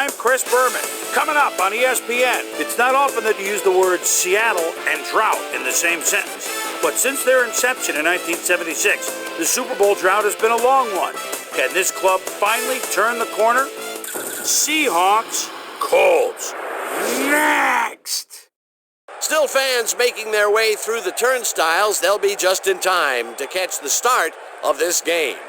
I'm Chris Berman. Coming up on ESPN, it's not often that you use the words Seattle and drought in the same sentence. But since their inception in 1976, the Super Bowl drought has been a long one. Can this club finally turn the corner? Seahawks, Colts. Next! Still fans making their way through the turnstiles. They'll be just in time to catch the start of this game.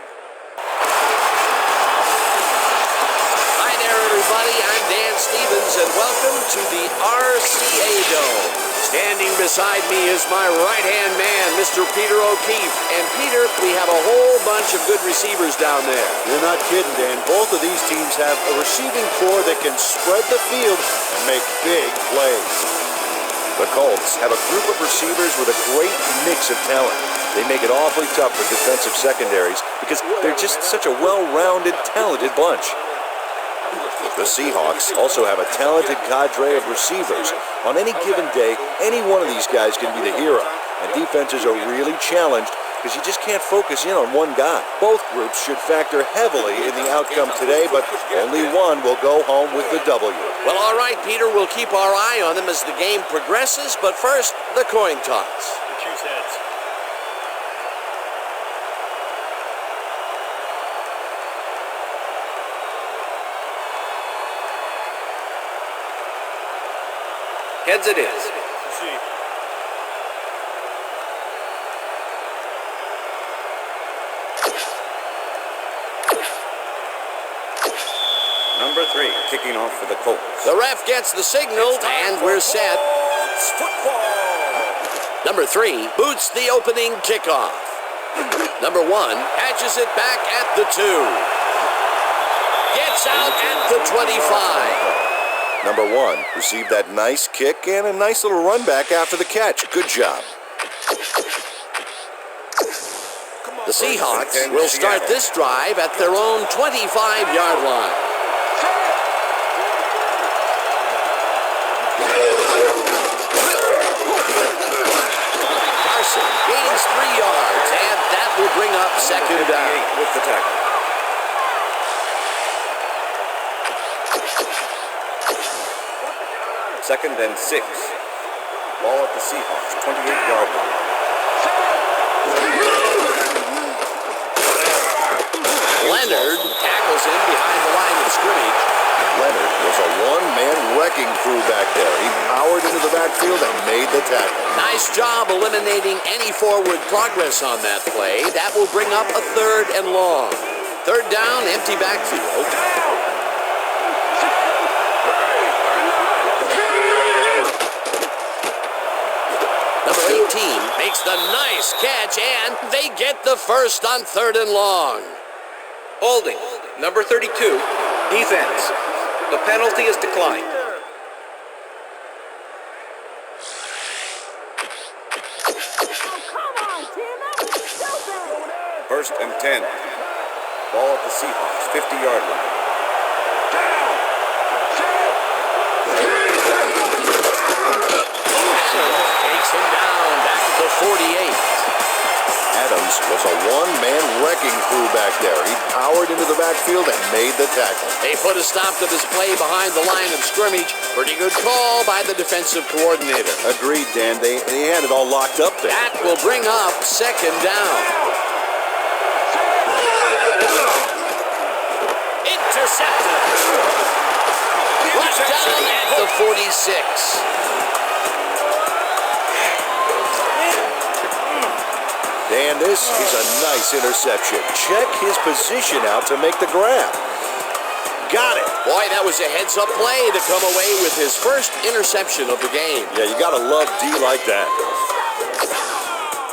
Hi there, everybody. I'm Dan Stevens, and welcome to the RCA Dome. Standing beside me is my right-hand man, Mr. Peter O'Keefe. And Peter, we have a whole bunch of good receivers down there. You're not kidding, Dan. Both of these teams have a receiving corps that can spread the field and make big plays. The Colts have a group of receivers with a great mix of talent. They make it awfully tough for defensive secondaries because they're just such a well-rounded, talented bunch. The Seahawks also have a talented cadre of receivers. On any given day, any one of these guys can be the hero, and defenses are really challenged because you just can't focus in on one guy. Both groups should factor heavily in the outcome today, but only one will go home with the W. Well, all right, Peter, we'll keep our eye on them as the game progresses, but first, the coin toss. Choose heads. Heads it is. Number 3, kicking off for the Colts. The ref gets the signal, and we're set. Number 3 boots the opening kickoff. Number 1 patches it back at the 2. Gets out at the 25. Number 1 received that nice kick and a nice little run back after the catch. Good job. The Seahawks will start this drive at their own 25-yard line. Carson gains 3 yards, and that will bring up second down. With the tackle. Second and 6. Ball at the Seahawks, 28-yard line. Leonard tackles him behind the line of scrimmage. Leonard was a one-man wrecking crew back there. He powered into the backfield and made the tackle. Nice job eliminating any forward progress on that play. That will bring up a 3rd and long. 3rd down, empty backfield. Number 18 makes the nice catch, and they get the first on 3rd and long. Holding. Number 32, defense. The penalty is declined. First and 10. Ball at the Seahawks, 50-yard line. Takes him down back to the 48. Adams was a one-man wrecking crew back there. He powered into the backfield and made the tackle. They put a stop to this play behind the line of scrimmage. Pretty good call by the defensive coordinator. Agreed, Dan. They had it all locked up there. That will bring up second down. Intercepted. Brought down at the 46. Dan, this is a nice interception. Check his position out to make the grab. Got it. Boy, that was a heads-up play to come away with his first interception of the game. Yeah, you got to love D like that.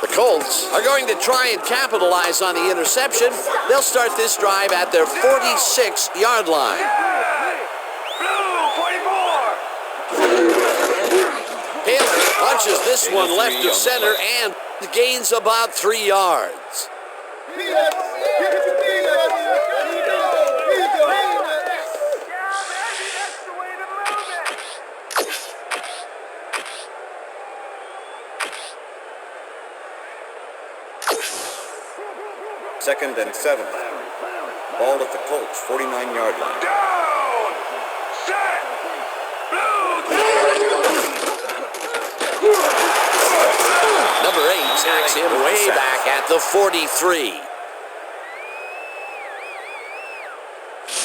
The Colts are going to try and capitalize on the interception. They'll start this drive at their 46-yard line. Taylor punches this one left of center and gains about 3 yards. Second and 7. Ball at the Colts, 49-yard line. Number 8 sacks him way back at the 43.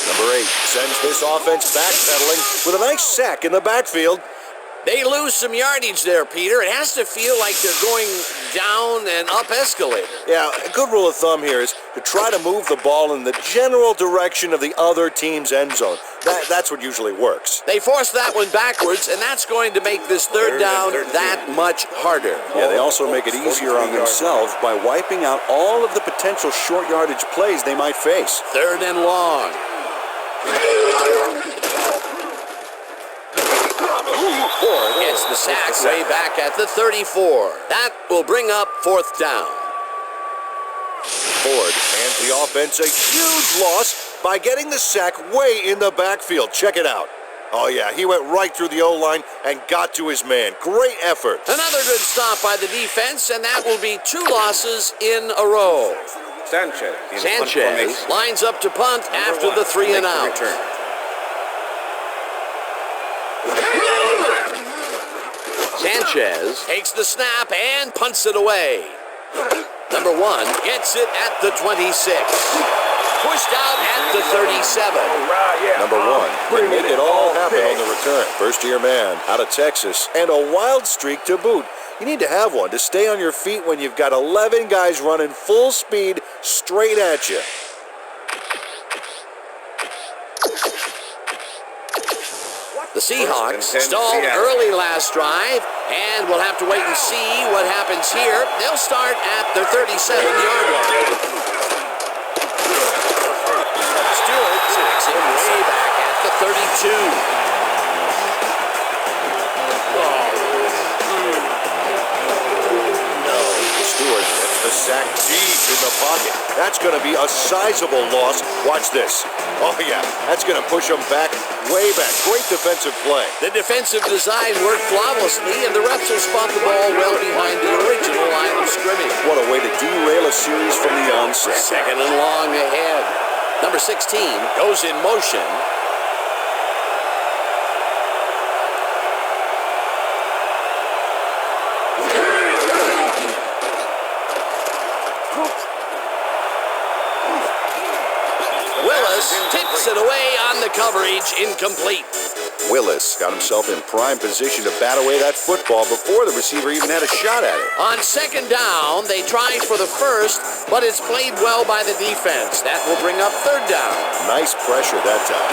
Number 8 sends this offense backpedaling with a nice sack in the backfield. They lose some yardage there, Peter. It has to feel like they're going down and up escalator. Yeah, a good rule of thumb here is to try to move the ball in the general direction of the other team's end zone. That's what usually works. They force that one backwards, and that's going to make this third down that much harder. Yeah, they also make it easier on themselves by wiping out all of the potential short yardage plays they might face. Third and long. Ford gets the sack way back at the 34. That will bring up fourth down. Ford hands the offense a huge loss by getting the sack way in the backfield. Check it out. Oh, yeah, he went right through the O-line and got to his man. Great effort. Another good stop by the defense, and that will be 2 losses in a row. Sanchez lines up to punt after the 3 and out. Sanchez takes the snap and punts it away. Number 1 gets it at the 26. Pushed out at the 37. Number 1 can make it all happen on the return. First-year man out of Texas, and a wild streak to boot. You need to have one to stay on your feet when you've got 11 guys running full speed straight at you. The Seahawks stalled early last drive, and we'll have to wait and see what happens here. They'll start at their 37-yard line. Stewart sacks him way back at the 32. Stewart gets the sack deep in the pocket. That's going to be a sizable loss. Watch this. Oh, yeah, that's going to push him back, way back. Great defensive play. The defensive design worked flawlessly, and the refs will spot the ball well behind the original line of scrimmage. What a way to derail a series from the onset. Second and long ahead. Number 16 goes in motion. Tips it away on the coverage, incomplete. Willis got himself in prime position to bat away that football before the receiver even had a shot at it. On second down, they tried for the first, but it's played well by the defense. That will bring up third down. Nice pressure that time.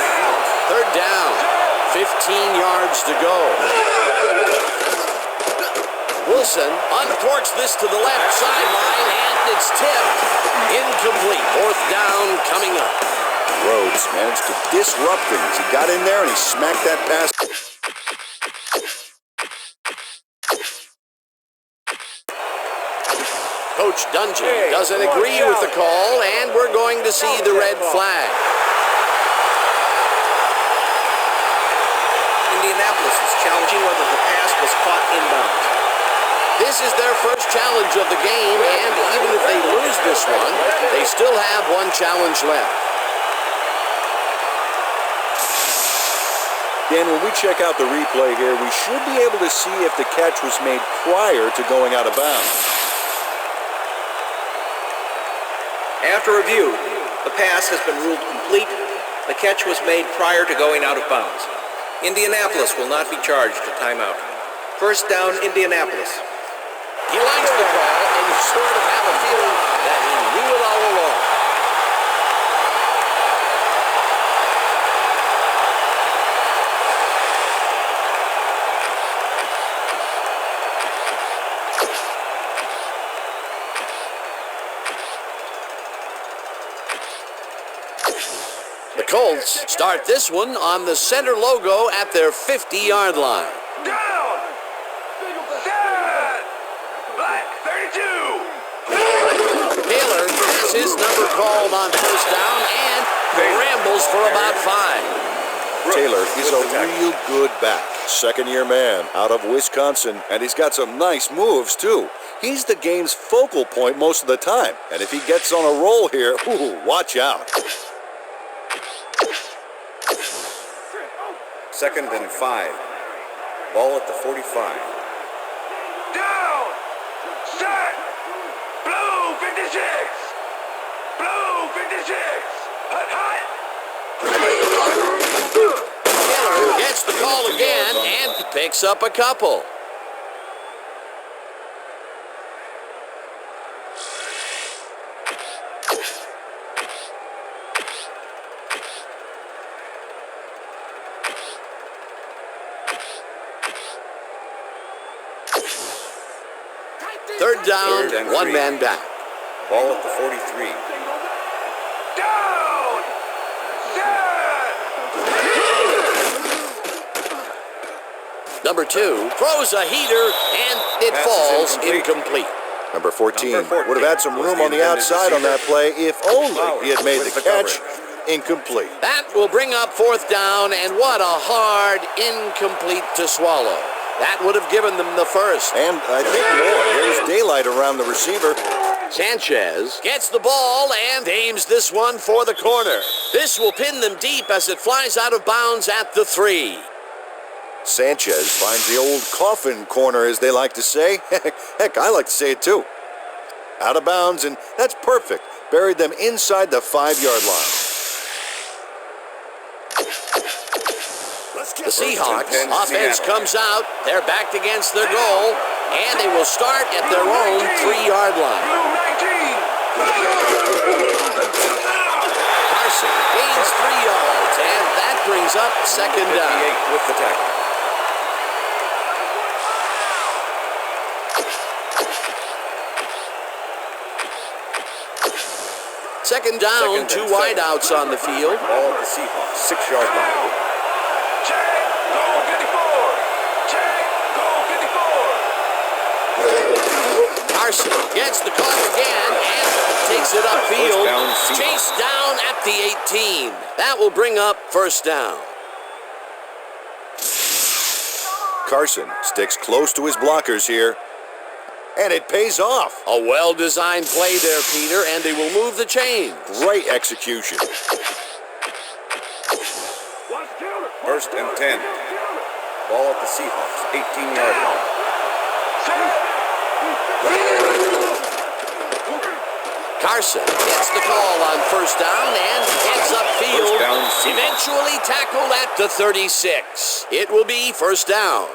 Third down, 15 yards to go. Wilson uncorks this to the left sideline, and it's tipped. Incomplete. Fourth down coming up. Rhodes managed to disrupt things. He got in there and he smacked that pass. Coach Dungy doesn't agree with the call, and we're going to see the red flag. Indianapolis is challenging whether the pass was caught inbounds. This is their first challenge of the game, and even if they lose this one, they still have one challenge left. Dan, when we check out the replay here, we should be able to see if the catch was made prior to going out of bounds. After review, the pass has been ruled complete. The catch was made prior to going out of bounds. Indianapolis will not be charged a timeout. First down, Indianapolis. He likes the call, and you sort of have a feeling that he knew it all along. The Colts start this one on the center logo at their 50-yard line. Down! Dead! Black 32! Taylor has his number called on first down and rambles for about 5. Taylor is a real good back. Second-year man out of Wisconsin, and he's got some nice moves, too. He's the game's focal point most of the time, and if he gets on a roll here, ooh, watch out. 2nd and 5. Ball at the 45. Down! Set! Blue 56! Blue 56! Hut, hut! Taylor gets the call again and picks up a couple. Third down, Third and one 3. man back. Ball at the 43. Down! Set! Number 2 throws a heater and it Pass is falls incomplete. incomplete. Number 14 Number 14 would have had some room on the outside on that play if only he had made With the the catch. coverage. Incomplete. That will bring up fourth down, and what a hard incomplete to swallow. That would have given them the first. And I think more. There's daylight around the receiver. Sanchez gets the ball and aims this one for the corner. This will pin them deep as it flies out of bounds at the 3. Sanchez finds the old coffin corner, as they like to say. Heck, I like to say it too. Out of bounds, and that's perfect. Buried them inside the 5-yard line. The Seahawks 10, offense Seattle. comes out. They're backed against their goal, and they will start at their own 3-yard line. Carson gains 3 yards, and that brings up second 58 down. with the tackle. Second down, Second and 2 7. wideouts on the field. Ball at the Seahawks 6-yard line. Check! Goal 54! Check! Goal 54! Carson gets the call again and takes it upfield. First down, Seahawks. Chased down at the 18. That will bring up first down. Carson sticks close to his blockers here. And it pays off. A well-designed play there, Peter, and they will move the chains. Great execution. First and 10. Ball at the Seahawks 18-yard line. Carson gets the call on first down and heads upfield. First down, Seahawks. Eventually tackled at the 36. It will be first down.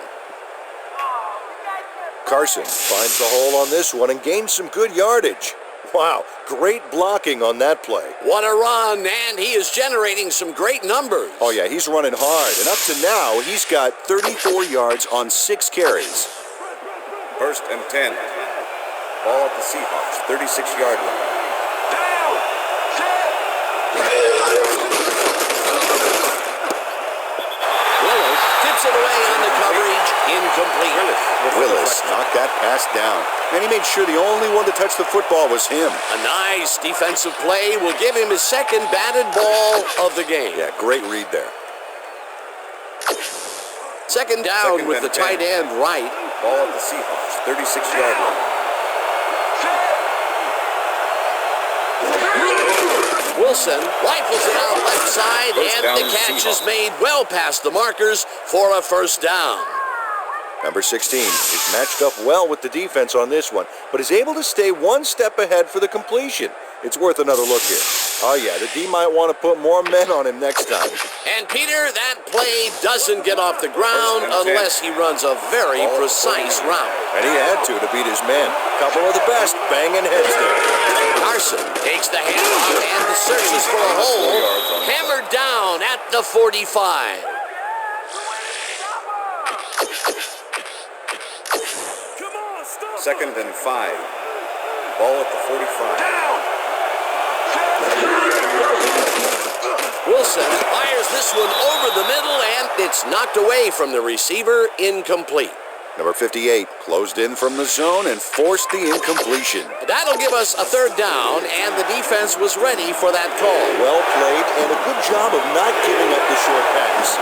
Carson finds the hole on this one and gains some good yardage. Wow, great blocking on that play. What a run, and he is generating some great numbers. Oh yeah, he's running hard, and up to now, he's got 34 yards on 6 carries. First and 10. Ball at the Seahawks 36-yard line. Down! Set! Willis tips it away on the coverage, incomplete. Willis knocked that pass down, and he made sure the only one to touch the football was him. A nice defensive play will give him his second batted ball of the game. Yeah, great read there. Second down Second with and the 10. tight end right. Ball at the Seahawks 36-yard line. Wilson rifles it out left side, First and down, the catch is Seahawks. made well past the markers for a first down. Number 16 is matched up well with the defense on this one, but is able to stay one step ahead for the completion. It's worth another look here. Oh yeah, the D might want to put more men on him next time. And Peter, that play doesn't get off the ground unless he runs a very precise route. And he had to beat his man. Couple of the best banging heads there. Carson takes the handoff and searches for a hole. Hammered down at the 45. Second and 5. Ball at the 45. Wilson fires this one over the middle, and it's knocked away from the receiver, incomplete. Number 58 closed in from the zone and forced the incompletion. That'll give us a third down, and the defense was ready for that call. Well played and a good job of not giving up the short pass.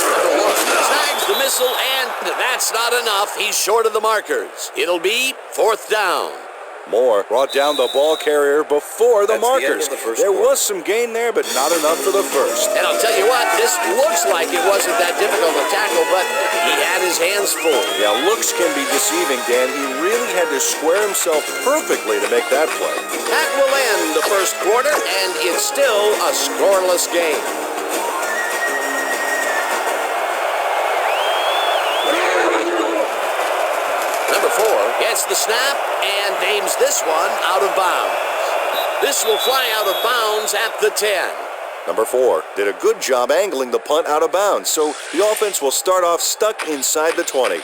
Snags the missile, and that's not enough. He's short of the markers. It'll be fourth down. Moore brought down the ball carrier before the That's the end markers. of the first There quarter. was some gain there, but not enough for the first. And I'll tell you what, this looks like it wasn't that difficult to tackle, but he had his hands full. Yeah, looks can be deceiving, Dan. He really had to square himself perfectly to make that play. That will end the first quarter, and it's still a scoreless game. Number 4 gets the snap and aims this one out of bounds. This will fly out of bounds at the 10. Number 4 did a good job angling the punt out of bounds, so the offense will start off stuck inside the 20.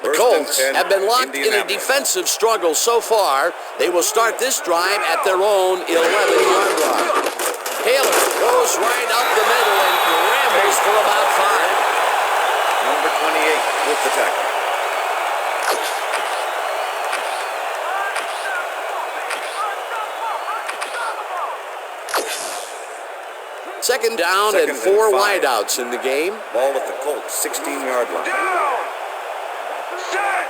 The Colts have been locked in a defensive struggle so far. They will start this drive at their own 11-yard line. Taylor goes right up the middle and rambles for about 5. Number 28 with the tackle. Second down Second and and 4 5. wideouts in the game. Ball at the Colts 16-yard line. Down. Set.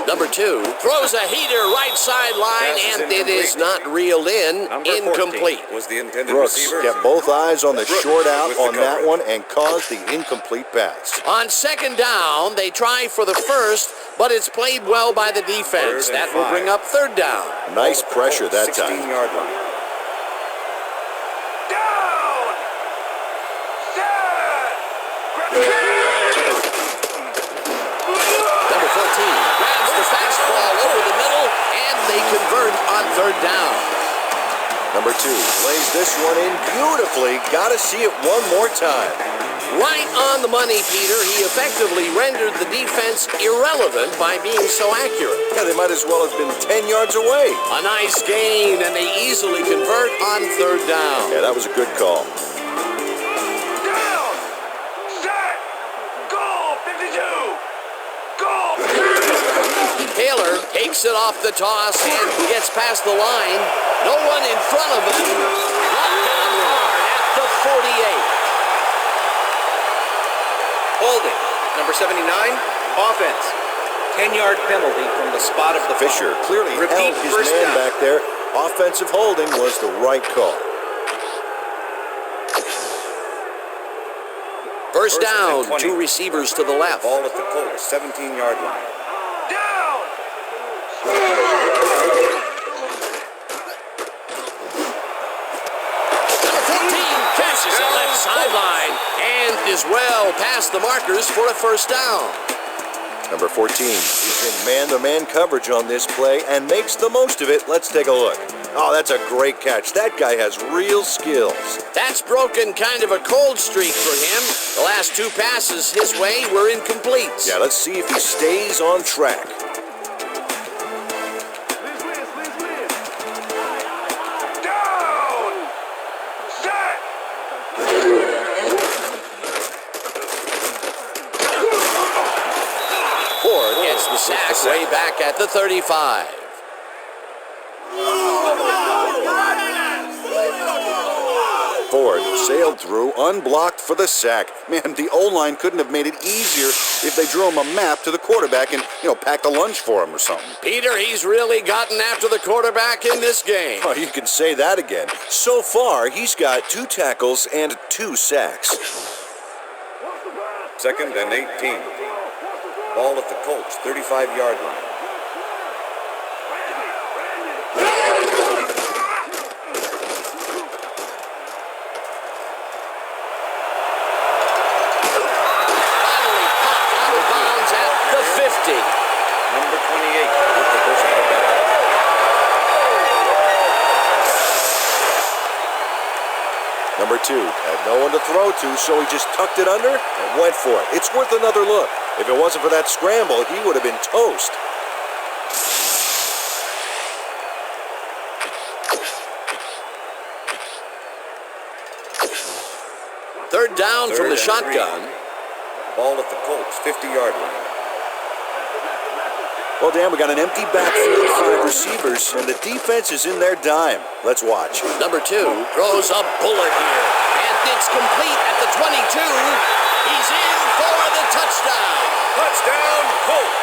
Number 2 throws a heater right sideline, Pass is and it is not reeled in. Number Incomplete. 14 was the intended Brooks receiver. kept both eyes on the Brooks short out with the on that coverage. one and caused the incomplete pass. On second down, they try for the first, but it's played well by the defense. Third and That will 5. bring up third down. Nice Ball at the pressure Colts, that time. 16-yard line. Down. Number 14 grabs the fastball over the middle, and they convert on third down. Number 2 lays this one in beautifully. Got to see it one more time. Right on the money, Peter. He effectively rendered the defense irrelevant by being so accurate. Yeah, they might as well have been 10 yards away. A nice gain, and they easily convert on third down. Yeah, that was a good call. Down. Set. Goal. 52. Goal. Taylor takes it off the toss and gets past the line. No one in front of him. Brought down hard at the 48. Holding. Number 79, offense. 10-yard penalty from the spot of the Fisher foul. clearly Repeat held his first man down. back there. Offensive holding was the right call. First First down, and 20. 2 receivers to the left. Ball at the Colts 17-yard line. Down. Number 14 catches it left sideline and is well past the markers for a first down. Number 14 is in man-to-man coverage on this play and makes the most of it. Let's take a look. Oh, that's a great catch. That guy has real skills. That's broken kind of a cold streak for him. The last 2 passes his way were incomplete. Yeah, let's see if he stays on track. Down. Set. Ford gets the sack way back at the 35. Ford sailed through, unblocked for the sack. Man, the O-line couldn't have made it easier if they drew him a map to the quarterback and, packed a lunch for him or something. Peter, he's really gotten after the quarterback in this game. Oh, you can say that again. So far, he's got 2 tackles and 2 sacks. Second and 18. Ball at the Colts 35-yard line. Finally popped out of bounds at the 50. Number 28 with the personal best. Number 2 had no one to throw to, so he just tucked it under and went for it. It's worth another look. If it wasn't for that scramble, he would have been toast. Third down from the Third and 3. shotgun. Ball at the Colts 50-yard line. Well, Dan, we got an empty backfield, 5 receivers, and the defense is in their dime. Let's watch. Number 2 throws a bullet here, and it's complete at the 22. He's in for the touchdown. Touchdown, Colts.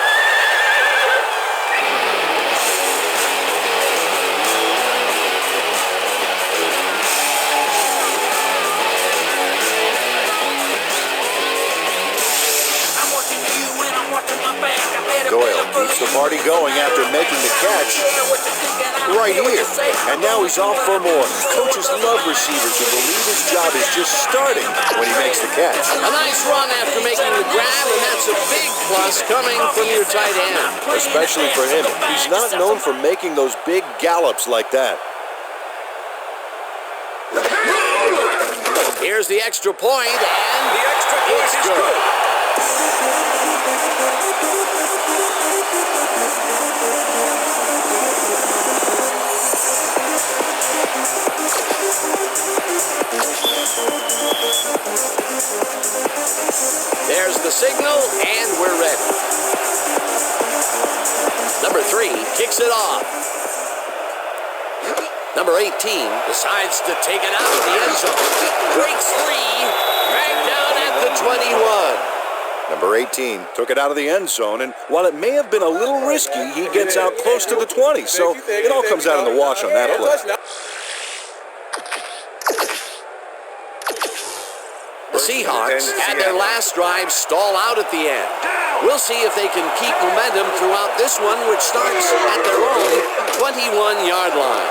Doyle keeps the party going after making the catch right here. And now he's off for more. Coaches love receivers who believe his job is just starting when he makes the catch. A nice run after making the grab, and that's a big plus coming from your tight end. Especially for him. He's not known for making those big gallops like that. Here's the extra point, and The extra point is good. there's the signal, and we're ready. Number 3 kicks it off. Number 18 decides to take it out of the end zone. Breaks free, right down at the 21. Number 18 took it out of the end zone, and while it may have been a little risky, he gets out close to the 20, so it all comes out in the wash on that play. The Seahawks had their last drive stall out at the end. We'll see if they can keep momentum throughout this one, which starts at their own 21-yard line.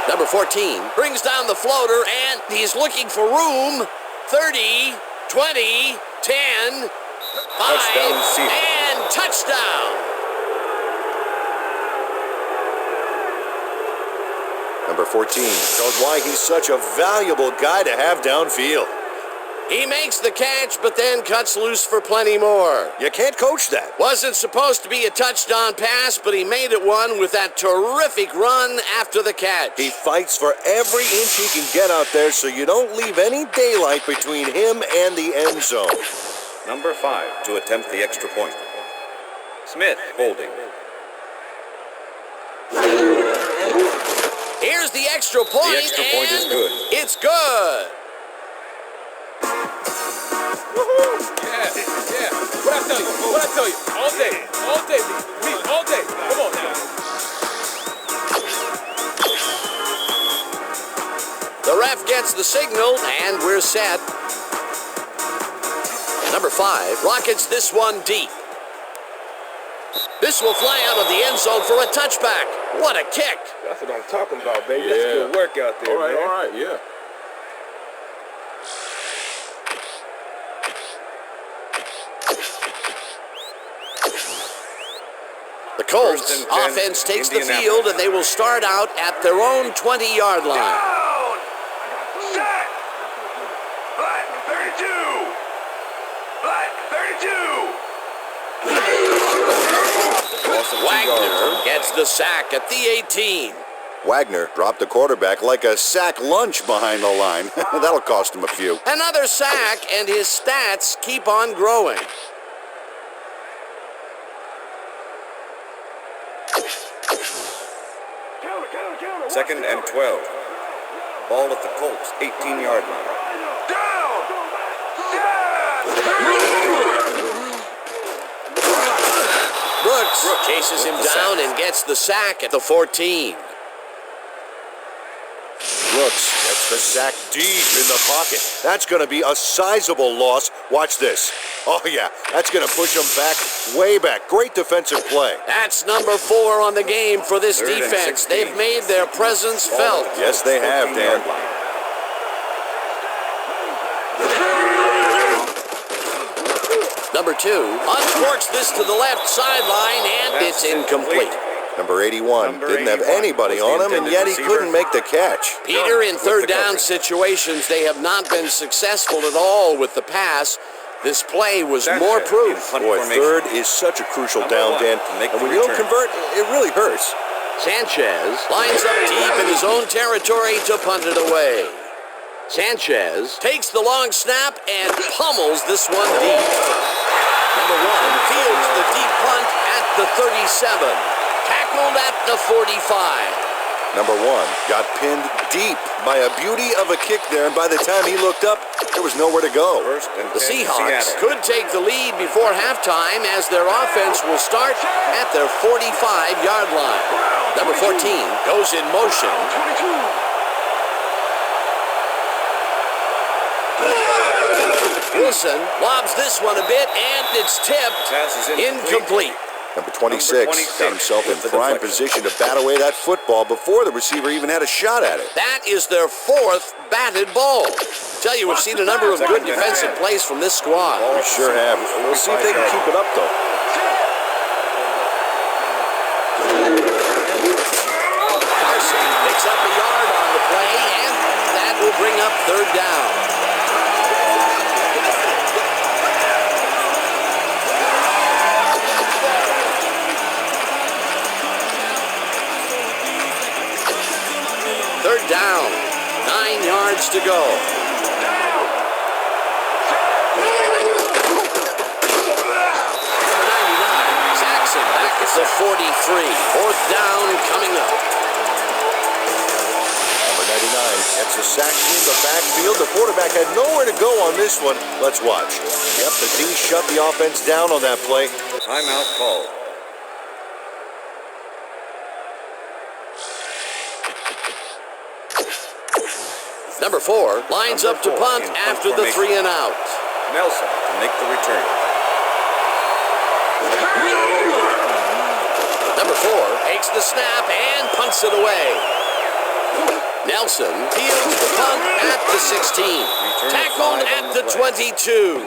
Number 14 brings down the floater, and he's looking for room. 30, 20, 10, 5, Touchdown, Seahawks. and touchdown. Number 14 showed why he's such a valuable guy to have downfield. He makes the catch, but then cuts loose for plenty more. You can't coach that. Wasn't supposed to be a touchdown pass, but he made it one with that terrific run after the catch. He fights for every inch he can get out there, so you don't leave any daylight between him and the end zone. Number 5 to attempt the extra point. Smith holding. Here's the extra point, The extra point is and good. It's good. Yeah. What I tell you? All day, me, all day. Come on now. The ref gets the signal, and we're set. Number 5 rockets this one deep. This will fly out of the end zone for a touchback. What a kick. That's what I'm talking about, baby. That's a good work out there, man. All right, yeah. The Colts First and 10, offense takes the Indianapolis. field, and they will start out at their own 20-yard line. Down! Set! Black 32! Black 32! Loss of 2 Wagner yards. gets the sack at the 18. Wagner dropped the quarterback like a sack lunch behind the line. That'll cost him a few. Another sack, and his stats keep on growing. Second and 12. Ball at the Colts, 18-yard line. Down! Brooks chases him with the down sack. and gets the sack at the 14. Brooks gets the sack deep in the pocket. That's going to be a sizable loss. Watch this. Oh, yeah, that's going to push him back, way back. Great defensive play. That's number 4 on the game for this Third and defense. 16. They've made their presence felt. Yes, they have, Dan. 14-yard line. Number 2 uncorks this to the left sideline, and That's it's incomplete. Number 81 Number didn't have 81 anybody was the on him, and intended yet he receiver. couldn't make the catch. Peter, in With third the down coverage. situations, they have not been successful at all with the pass. This play was Sanchez more in proof. punt Boy, formation. third is such a crucial Number down, 1 Dan. to make And the when you don't return. convert, it really hurts. Sanchez lines up deep in his own territory to punt it away. Sanchez takes the long snap and pummels this one deep. Number 1 fields the deep punt at the 37. Tackled at the 45. Number 1 got pinned deep by a beauty of a kick there, and by the time he looked up, there was nowhere to go. First and 10, The Seahawks Seattle. could take the lead before halftime as their offense will start at their 45-yard line. Number 14 goes in motion. 22. Wilson lobs this one a bit, and it's tipped. Pass is Incomplete. Number 26 got himself in with the prime deflection. position to bat away that football before the receiver even had a shot at it. That is their 4th batted ball. Tell you, we've seen a number of good defensive plays from this squad. We sure have. We'll see if they can keep it up, though. Carson picks up a yard on the play, and that will bring up 3rd down. Third down, 9 yards to go. Jackson back at the 43. 4th down coming up. Number 99 gets a sack in the backfield. The quarterback had nowhere to go on this one. Let's watch. Yep, the D shut the offense down on that play. Timeout called. Number 4 lines up to punt after the 3 and out. Nelson to make the return. Number 4 takes the snap and punts it away. Nelson fields the punt at the 16. Tackled at the 22.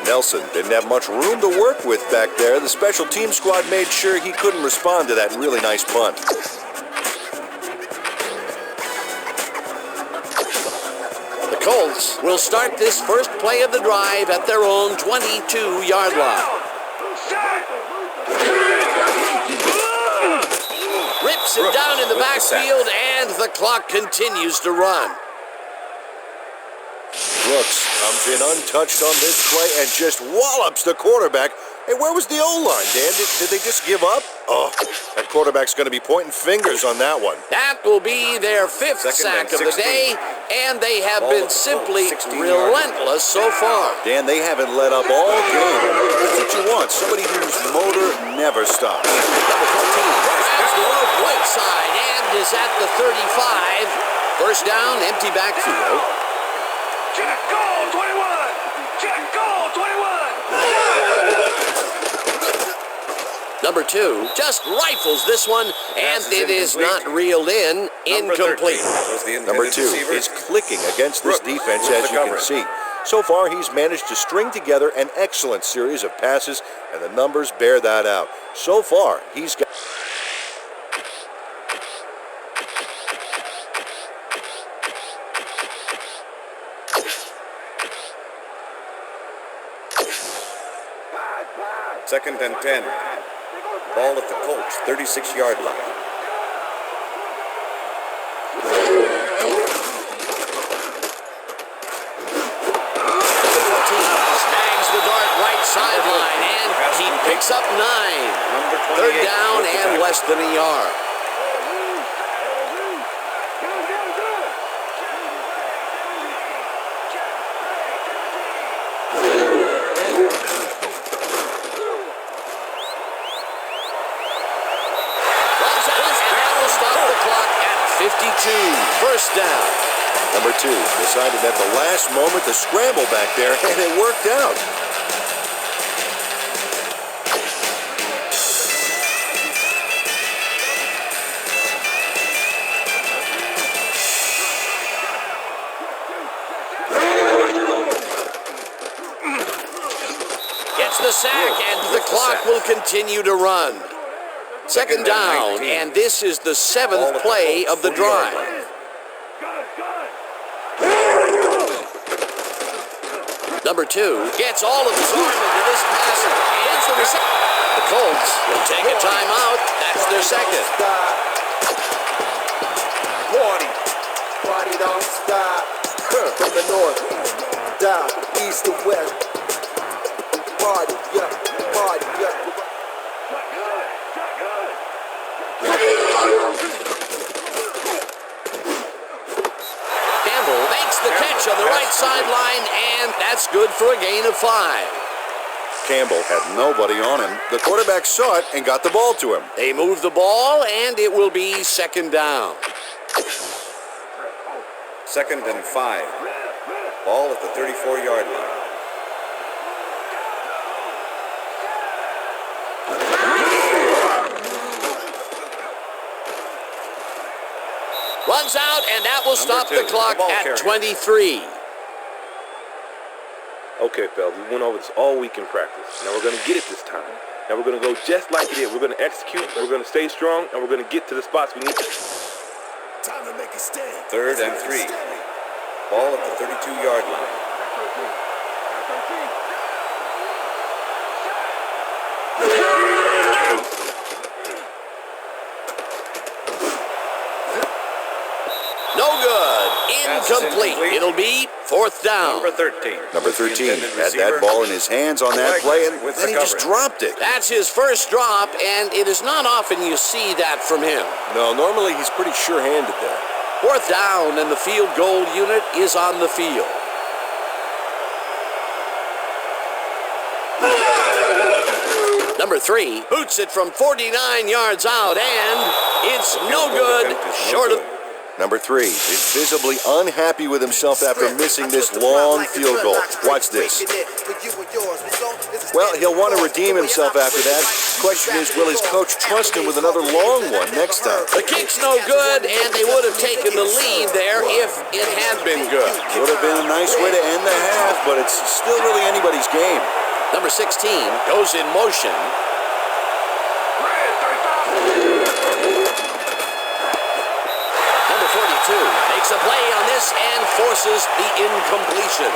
Nelson didn't have much room to work with back there. The special team squad made sure he couldn't respond to that really nice punt. The Colts will start this first play of the drive at their own 22-yard line. Rips it down in the backfield, and the clock continues to run. Brooks comes in untouched on this play and just wallops the quarterback. Hey, where was the O-line, Dan? Did they just give up? Oh, that quarterback's going to be pointing fingers on that one. That will be their 5th sack of the day, and they have been simply relentless so far. Dan, they haven't let up all game. That's what you want, somebody whose motor never stops. Number 14 grabs the rope right side and is at the 35. First down, empty backfield. Check goal 21. Check goal 21. Number 2 just rifles this one, and it is not reeled in. Incomplete. Number 2 is clicking against this defense, as you can see. So far, he's managed to string together an excellent series of passes, and the numbers bear that out. So far, he's got... Second and 10. Ball at the Colts, 36-yard line. Snags the dart right sideline, and he picks up 9. Third down and less than a yard. Stop the clock at 52. First down. Number 2 decided at the last moment to scramble back there, and it worked out. Gets the sack, and the clock will continue to run. Second down, and this is the 7th play of the drive. Number 2 gets all of his arm into this pass and gets the reception. The Colts will take a timeout. That's their second. Party don't stop. From the north, down, east to west. Party, yeah, party, yeah. for a gain of 5. Campbell had nobody on him. The quarterback saw it and got the ball to him. They move the ball, and it will be second down. 2nd and 5. Ball at the 34-yard line. Runs out, and that will stop the clock at 23. Okay, fellas, we went over this all week in practice. Now we're going to get it this time. Now we're going to go just like it is. We're going to execute, we're going to stay strong, and we're going to get to the spots we need. Time to make a stand. 3rd and 3. Ball at the 32-yard line. No good. Incomplete. It'll be 4th down. Number 13. Number 13 had that ball in his hands on that play, and then he just dropped it. That's his first drop, and it is not often you see that from him. No, normally he's pretty sure-handed there. 4th down, and the field goal unit is on the field. Number 3 boots it from 49 yards out, and it's no good. Short of... Number 3 is visibly unhappy with himself after missing this long field goal. Watch this. Well, he'll want to redeem himself after that. Question is, will his coach trust him with another long one next time? The kick's no good, and they would have taken the lead there if it had been good. Would have been a nice way to end the half, but it's still really anybody's game. Number 16 goes in motion. Number 42 makes a play on this and forces the incompletion.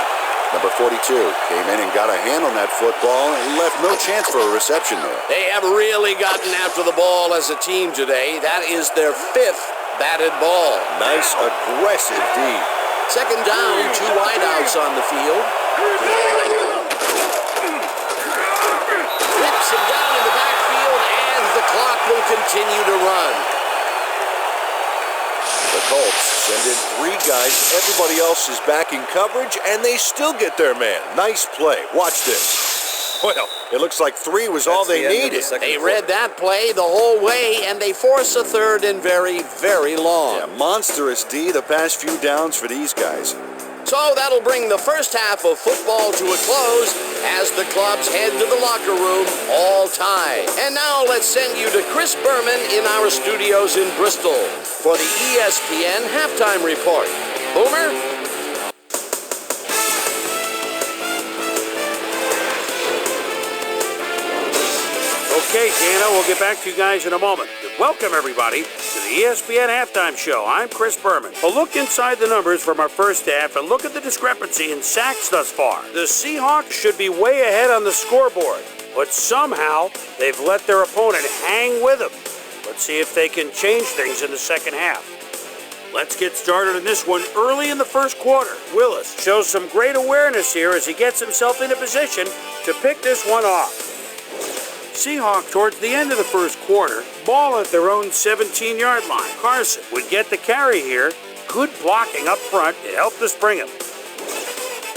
Number 42 came in and got a hand on that football and left no chance for a reception there. They have really gotten after the ball as a team today. That is their 5th batted ball. Nice, aggressive D. 2nd down, 2 wideouts on the field. Whips him down in the backfield, and the clock will continue to run. The Colts send in 3 guys. Everybody else is back in coverage, and they still get their man. Nice play. Watch this. Well, it looks like 3 was all they needed. They read that play the whole way, and they force a 3rd and very, very long. Yeah, monstrous D the past few downs for these guys. So that'll bring the first half of football to a close as the clubs head to the locker room, all tied. And now let's send you to Chris Berman in our studios in Bristol for the ESPN Halftime Report. Boomer? Okay, Dana, we'll get back to you guys in a moment. Welcome, everybody, to the ESPN Halftime Show. I'm Chris Berman. A look inside the numbers from our first half and look at the discrepancy in sacks thus far. The Seahawks should be way ahead on the scoreboard, but somehow they've let their opponent hang with them. Let's see if they can change things in the second half. Let's get started on this one early in the first quarter. Willis shows some great awareness here as he gets himself into position to pick this one off. Seahawks towards the end of the first quarter, ball at their own 17-yard line. Carson would get the carry here. Good blocking up front. It helped to spring him.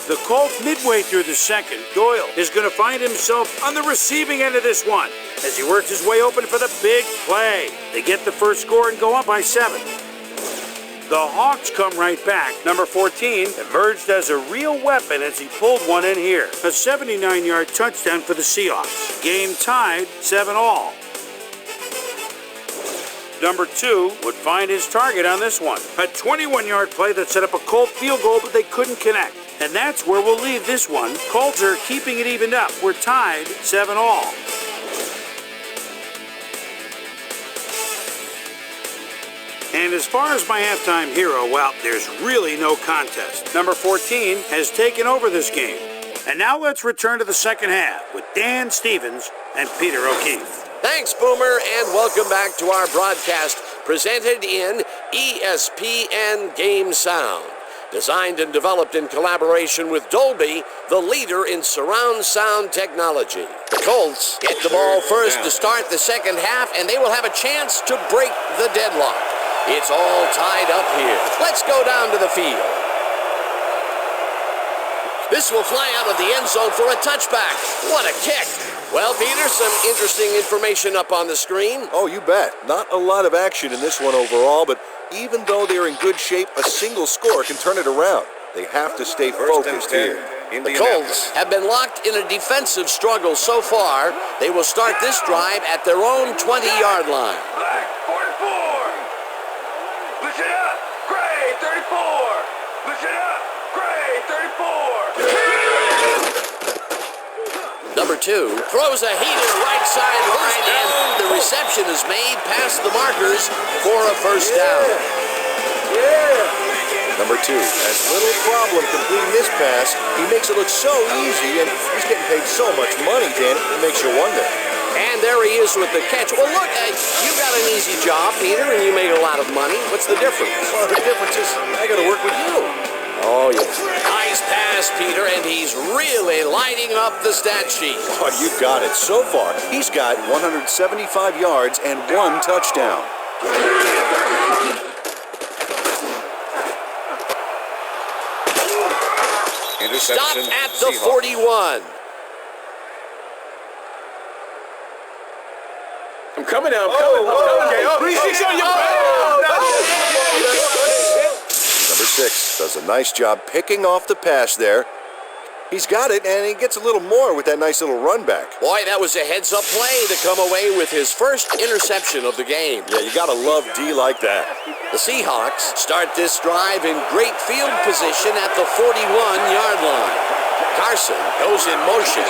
The Colts midway through the second, Doyle is going to find himself on the receiving end of this one as he works his way open for the big play. They get the first score and go up by 7. The Hawks come right back. Number 14 emerged as a real weapon as he pulled one in here. A 79-yard touchdown for the Seahawks. Game tied 7-all. Number 2 would find his target on this one. A 21-yard play that set up a Colt field goal, but they couldn't connect. And that's where we'll leave this one. Colts are keeping it evened up. We're tied 7-all. And as far as my halftime hero, well, there's really no contest. Number 14 has taken over this game. And now let's return to the second half with Dan Stevens and Peter O'Keefe. Thanks, Boomer, and welcome back to our broadcast presented in ESPN Game Sound. Designed and developed in collaboration with Dolby, the leader in surround sound technology. The Colts get the ball first to start the second half, and they will have a chance to break the deadlock. It's all tied up here. Let's go down to the field. This will fly out of the end zone for a touchback. What a kick. Well, Peter, some interesting information up on the screen. Oh, you bet. Not a lot of action in this one overall, but even though they're in good shape, a single score can turn it around. They have to stay focused here. The Colts have been locked in a defensive struggle so far. They will start this drive at their own 20-yard line. Black 44. Listen up. Gray 34. Listen up. Gray 34. Number 2 throws a heater right sideline, and the reception is made past the markers for a first down. Number 2 has little problem completing this pass. He makes it look so easy, and he's getting paid so much money, Dan, it makes you wonder. And there he is with the catch. Well, look, you got an easy job, Peter, and you make a lot of money. What's the difference? Well, the difference is I got to work with you. Oh, yes. Nice pass, Peter, and he's really lighting up the stat sheet. Oh, you got it. So far, he's got 175 yards and 1 touchdown. Stop at the 41. I'm coming now. I'm Number 6 does a nice job picking off the pass there. He's got it, and he gets a little more with that nice little run back. Boy, that was a heads-up play to come away with his first interception of the game. Yeah, you got to love D like that. The Seahawks start this drive in great field position at the 41-yard line. Carson goes in motion.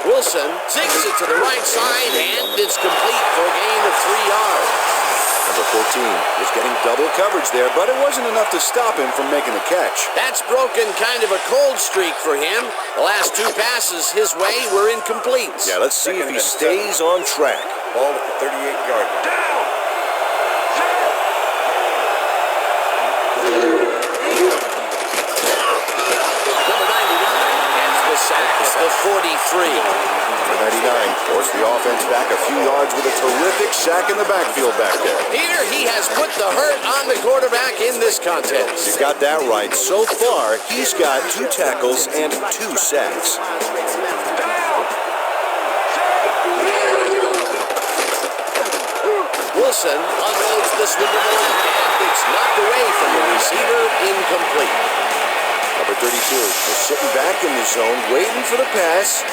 Wilson zigs it to the right side, and it's complete for a gain of 3 yards. Number 14 was getting double coverage there, but it wasn't enough to stop him from making the catch. That's broken kind of a cold streak for him. The last 2 passes his way were incomplete. Yeah, let's see if he stays on track. Ball at the 38-yard line. Down. Number 99 gets the sack at the 43. Number 99 forced the offense back a few yards with a terrific sack in the backfield back there. Peter, he has put the hurt on the quarterback in this contest. You got that right. So far, he's got 2 tackles and 2 sacks. Wilson unloads this one to the left, and it's knocked away from the receiver, incomplete. Number 32 was sitting back in the zone, waiting for the pass,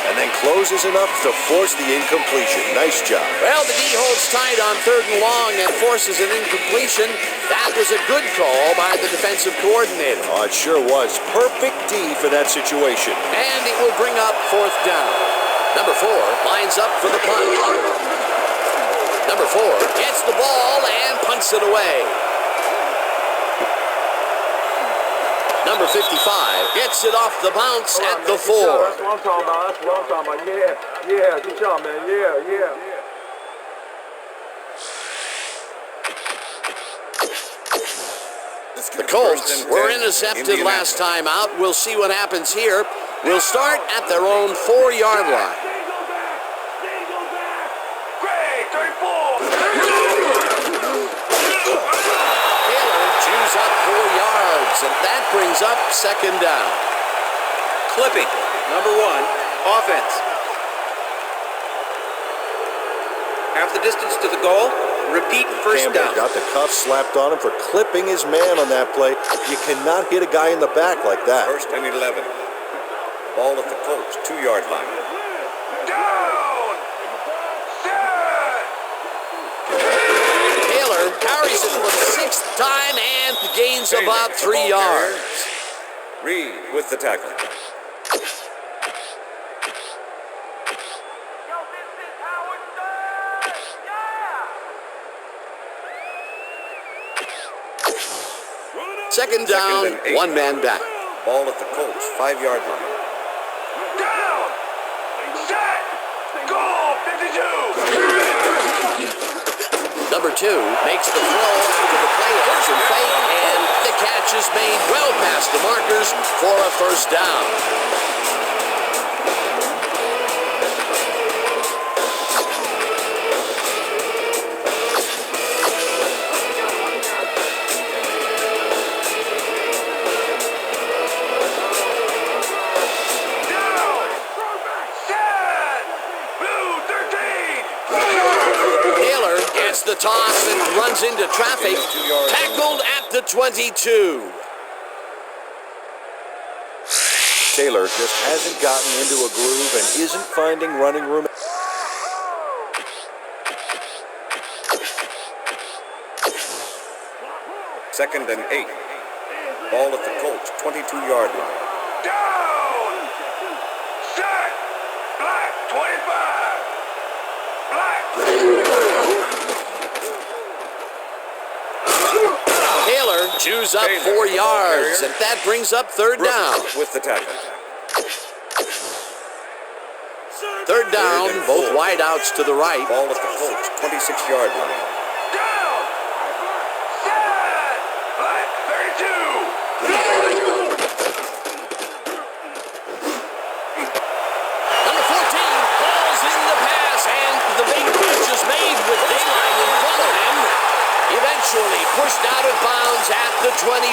and then closes enough to force the incompletion. Nice job. Well, the D holds tight on 3rd and long and forces an incompletion. That was a good call by the defensive coordinator. Oh, it sure was. Perfect D for that situation. And it will bring up 4th down. Number 4 lines up for the punt. Number 4 gets the ball and punts it away. Number 55 gets it off the bounce at the 4. That's what I'm talking about. That's what I'm talking about. Yeah. Good job, man. Yeah. The Colts were intercepted last time out. We'll see what happens here. We'll start at their own 4-yard line. Gray 34. Taylor chews up 4 yards, and that brings up 2nd down. Clipping. Number 1. Offense. Half the distance to the goal. Repeat first Campbell down. got the cuff slapped on him for clipping his man on that play. You cannot hit a guy in the back like that. 1st and 11. Ball at the Colts 2-yard line. Down. Set. Taylor carries it for the 6th time and gains about 3 yards. Reed with the tackle. Second down, 1 man back. Ball at the Colts 5-yard line. Down. Set. Goal 52. Number 2 makes the throw after the play action fake, and the catch is made well past the markers for a first down. the toss and runs into traffic. Tackled at the 22. Taylor just hasn't gotten into a groove and isn't finding running room. Second and 8. Ball at the Colts 22-yard line. Down! Set! Black 25! Black! Taylor chews up 4 yards, and that brings up third down. With the tackle. Third down, both wideouts to the right. Ball at the Colts 26-yard line. Down! Set! Black 32! Number 14 falls in the pass, and the big pitch is made with daylight in front of him. Eventually pushed out of bounds at the 21.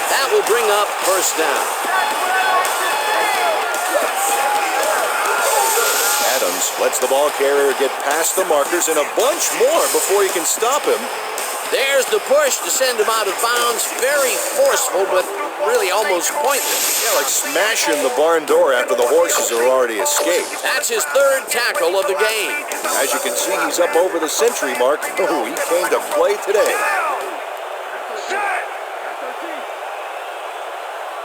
That will bring up first down. Adams lets the ball carrier get past the markers and a bunch more before he can stop him. There's the push to send him out of bounds. Very forceful, but really almost pointless. Yeah, like smashing the barn door after the horses are already escaped. That's his third tackle of the game. As you can see, he's up over the century mark. Oh, he came to play today. Set!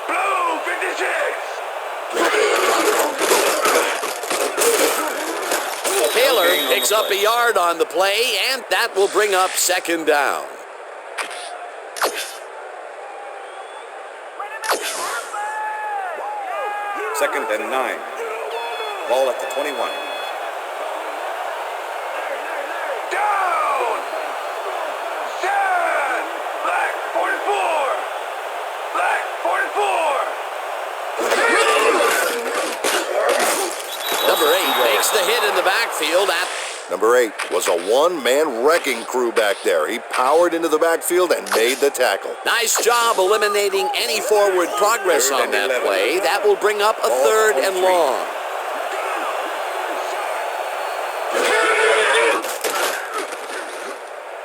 Blue 56! Taylor picks up a yard on the play, and that will bring up second down. Second and 9. Ball at the 21. Down! Set! Black 44! Black 44! Number 8 makes the hit in the backfield at Number 8 was a one-man wrecking crew back there. He powered into the backfield and made the tackle. nice job eliminating any forward progress on that play. That will bring up a third and long.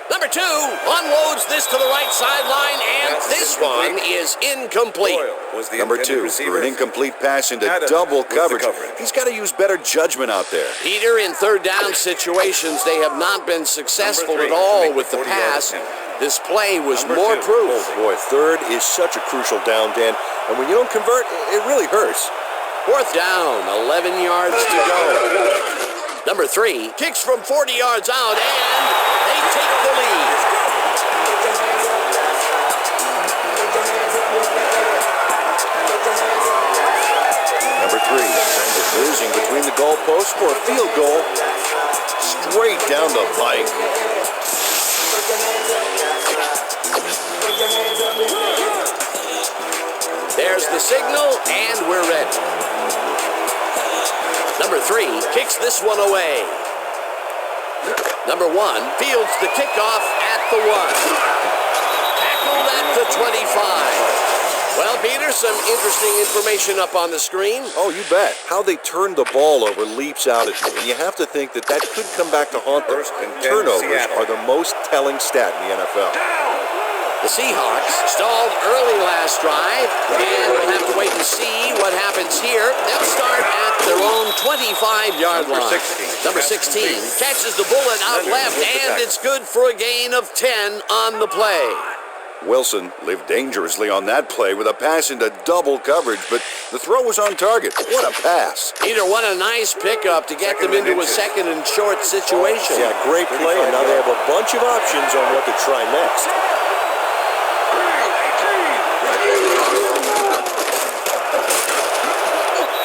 Number 2 unloads this to the right sideline, and this one is incomplete. Was the Number intended 2 receiver. threw an incomplete pass into Adams double with the coverage. coverage. He's got to use better judgment out there. Peter, in third down situations, they have not been successful Number at 3 all to make with the 40-yard pass. attempt. This play was Number more 2. proof. Boy, third is such a crucial down, Dan. And when you don't convert, it really hurts. Fourth down, 11 yards to go. Number 3 kicks from 40 yards out, and they take the lead. Number 3 is losing between the goalposts for a field goal. Straight down the pike. There's the signal, and we're ready. Number 3 kicks this one away. Number 1 fields the kickoff at the 1. Tackled at the 25. Well, Peter, some interesting information up on the screen. Oh, you bet. How they turned the ball over leaps out at me, and you have to think that that could come back to haunt them. First and 10, Turnovers Seattle. are the most telling stat in the NFL. The Seahawks stalled early last drive, and we'll have to wait and see what happens here. They'll start at their own 25-yard line. 16. Number 16 catches the bullet out Leonard left, with the and tackle. it's good for a gain of 10 on the play. Wilson lived dangerously on that play with a pass into double coverage, but the throw was on target. What a pass. Peter, what a nice pickup to get them into a second and short situation. Yeah, great play, and now they have a bunch of options on what to try next.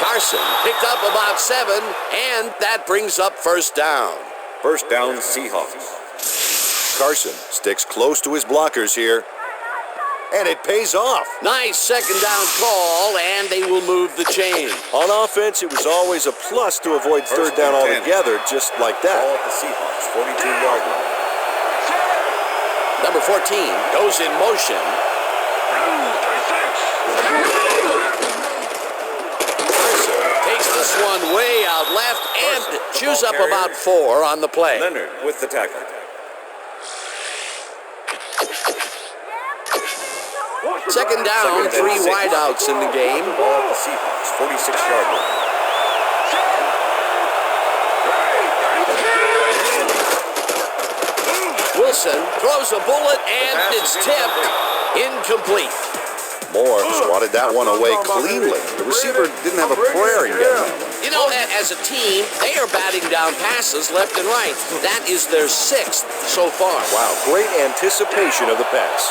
Carson picked up about 7, and that brings up first down. First down, Seahawks. Carson sticks close to his blockers here, and it pays off. Nice second down call, and they will move the chain. On offense, it was always a plus to avoid third First down and 10. altogether, just like Ball that. at the Seahawks 42-yard line. Number 14 goes in motion. Takes this one way out left and chews up about 4 on the play. Leonard with the tackle. Second down, 3 wideouts in the game. Ball at the Seahawks, 46-yard line. Wilson throws a bullet, and it's tipped. Incomplete. Moore swatted that one away cleanly. The receiver didn't have a prayer in getting that one. You know, as a team, they are batting down passes left and right. That is their 6th so far. Wow, great anticipation of the pass.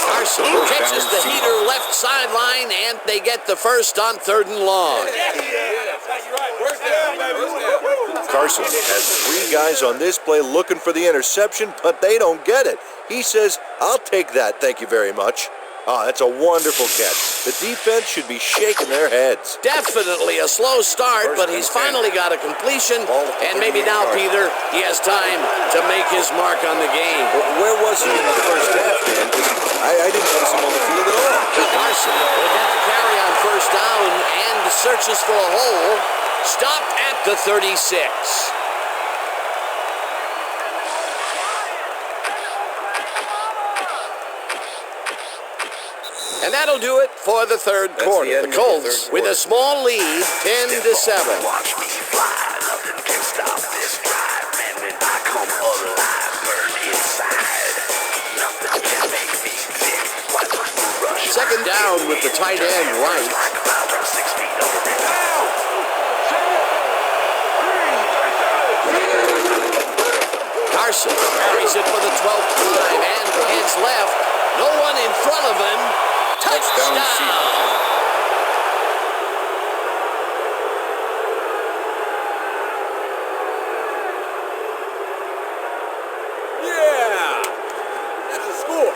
Carson catches the heater left sideline, and they get the first on 3rd and long. Carson has 3 guys on this play looking for the interception, but they don't get it. He says, "I'll take that, thank you very much." Ah, that's a wonderful catch. The defense should be shaking their heads. Definitely a slow start, but he's finally got a completion, and maybe now, Peter, he has time to make his mark on the game. But where was he in the first half, Dan? I didn't notice him on the field at all. Carson will get the carry on 1st down and searches for a hole. Stopped at the 36. And that'll do it for the 3rd quarter. The Colts with a small lead, 10-7. Watch me fly, nothing can stop this drive. Man, when I come alive, burn inside. Nothing can make me tick. Watch me rush. Second down with the tight end right. Like a cloud from 6 feet over the Carson carries it for the 12th time and heads left. No one in front of him. Touchdown! Yeah! That's a score.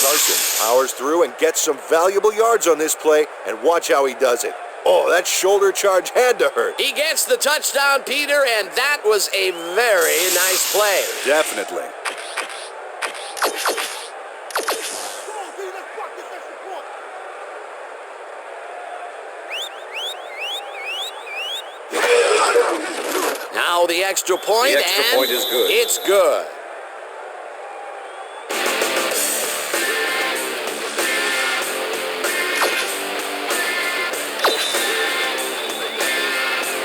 Carson powers through and gets some valuable yards on this play, and watch how he does it. Oh, that shoulder charge had to hurt. He gets the touchdown, Peter, and that was a very nice play. Definitely. Now the extra point, The extra and point is good. It's good.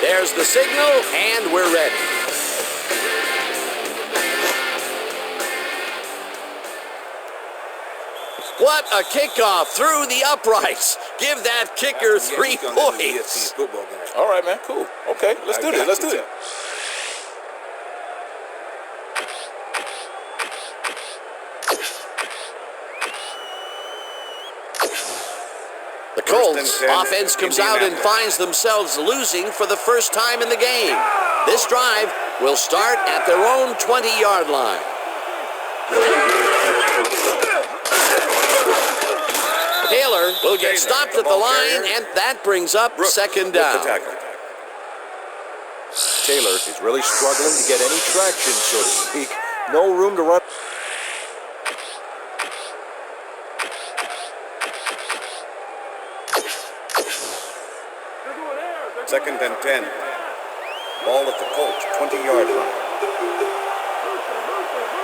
There's the signal, and we're ready. What a kickoff through the uprights. Give that kicker 3 points. All right, man. Cool. Okay, let's do this. Let's do it. The Colts 1st and 10, offense comes out and finds themselves losing for the first time in the game. This drive will start at their own 20-yard line. Taylor will get stopped at the line, and that brings up second down. Taylor is really struggling to get any traction, so to speak. No room to run. Second and 10. Ball at the Colts, 20-yard line.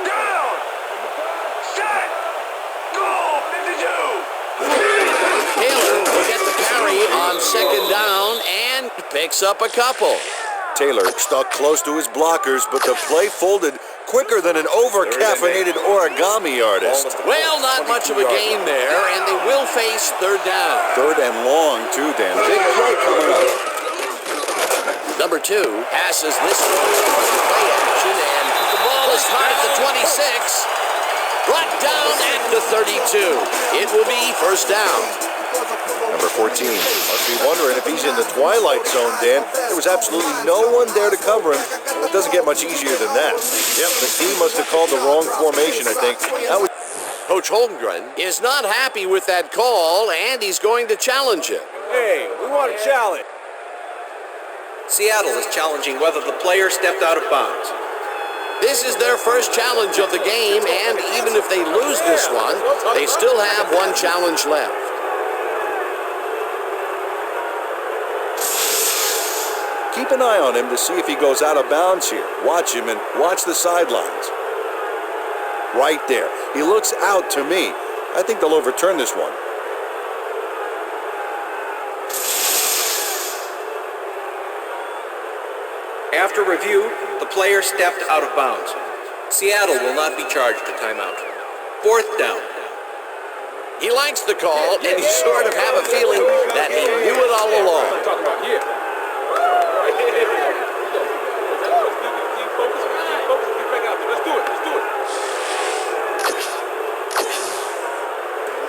Down! Set! Goal! 52! Taylor will get the carry on second down and picks up a couple. Taylor stuck close to his blockers, but the play folded quicker than an over-caffeinated origami artist. Well, not much of a gain there, and they will face third down. 3rd and long, too, Dan. Big play coming up. Number 2 passes this one for the play action, and the ball is caught at the 26. Brought down at the 32. It will be first down. Number 14 must be wondering if he's in the twilight zone, Dan. There was absolutely no one there to cover him. Well, it doesn't get much easier than that. Yep, the team must have called the wrong formation, I think. That was Coach Holmgren is not happy with that call, and he's going to challenge it. Hey, we want a challenge. Seattle is challenging whether the player stepped out of bounds. This is their first challenge of the game, and even if they lose this one, they still have one challenge left. keep an eye on him to see if he goes out of bounds here. Watch him and watch the sidelines. Right there. He looks out to me. I think they'll overturn this one. After review, the player stepped out of bounds. Seattle will not be charged a timeout. 4th down. He likes the call, and you sort of have a feeling that he knew it all along.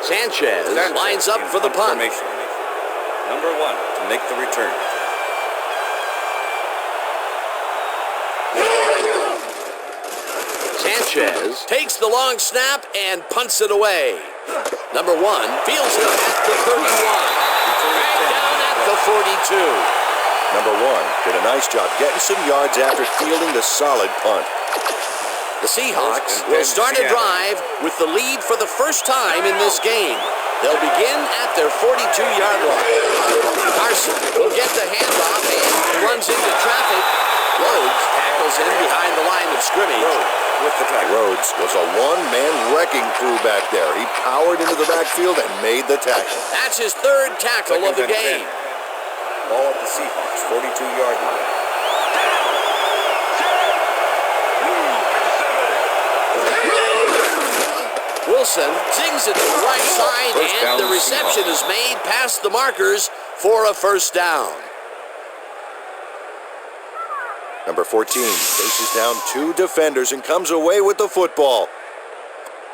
Sanchez lines up for the punt. Formation. Number 1 to make the return. Sanchez takes the long snap and punts it away. Number 1 fields it at the 31. Back down at the 42. Number 1 did a nice job getting some yards after fielding the solid punt. The Seahawks will start a drive with the lead for the first time in this game. They'll begin at their 42-yard line. Carson will get the handoff and runs into traffic. Rhodes tackles in behind the line of scrimmage. With the tackle. Rhodes was a one-man wrecking crew back there. He powered into the backfield and made the tackle. That's his 3rd tackle of the game. Ball at the Seahawks, 42-yard line. Wilson sings it to the right side, and the reception is made past the markers for a 1st down. Number 14 faces down 2 defenders and comes away with the football.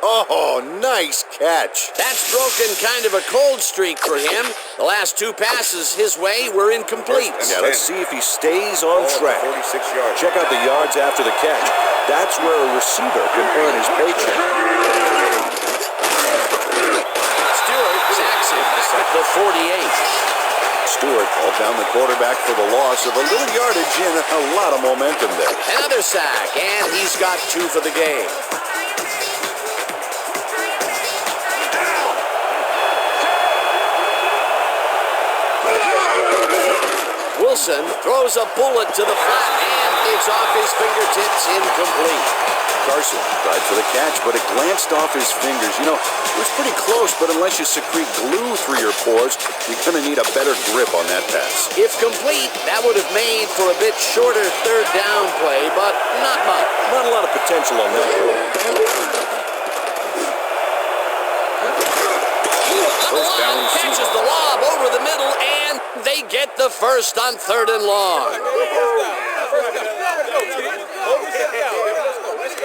Oh, nice catch. That's broken kind of a cold streak for him. The last 2 passes his way were incomplete. Yeah, let's see if he stays on track. 46 yards. Check out the yards after the catch. That's where a receiver can earn his paycheck. Stewart sacks him at the 48. Stewart called down the quarterback for the loss of a little yardage and a lot of momentum there. Another sack, and he's got 2 for the game. Wilson throws a bullet to the flat, and it's off his fingertips, incomplete. Carson tried for the catch, but it glanced off his fingers. You know, it was pretty close, but unless you secrete glue through your pores, you're going to need a better grip on that pass. If complete, that would have made for a bit shorter 3rd down play, but not much. Not a lot of potential on that. First down catches the lob over the middle, and they get the first on 3rd and long.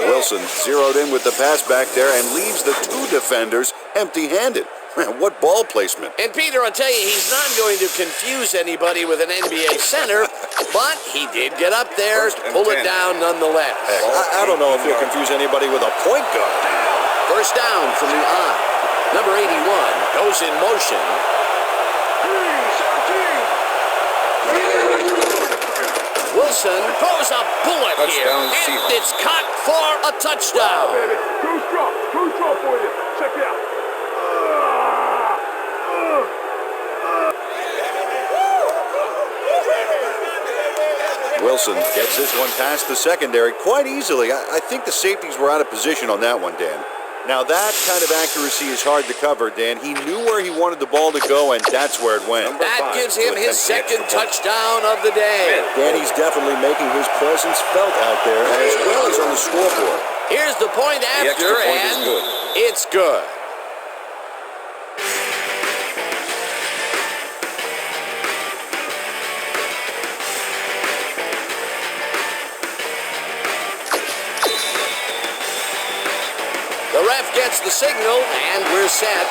Wilson zeroed in with the pass back there and leaves the 2 defenders empty-handed. Man, what ball placement. And Peter, I'll tell you, he's not going to confuse anybody with an NBA center, but he did get up there to pull it down nonetheless. Heck, I don't know if he'll confuse anybody with a point guard. First down from the eye. Number 81 goes in motion. Wilson throws a bullet here, and it's caught for a touchdown. Too strong for you. Check it out. Wilson gets this one past the secondary quite easily. I think the safeties were out of position on that one, Dan. Now that kind of accuracy is hard to cover, Dan. He knew where he wanted the ball to go, and that's where it went. That gives him his 2nd touchdown of the day. Dan, he's definitely making his presence felt out there as well as on the scoreboard. Here's the point after, and it's good. The ref gets the signal, and we're set.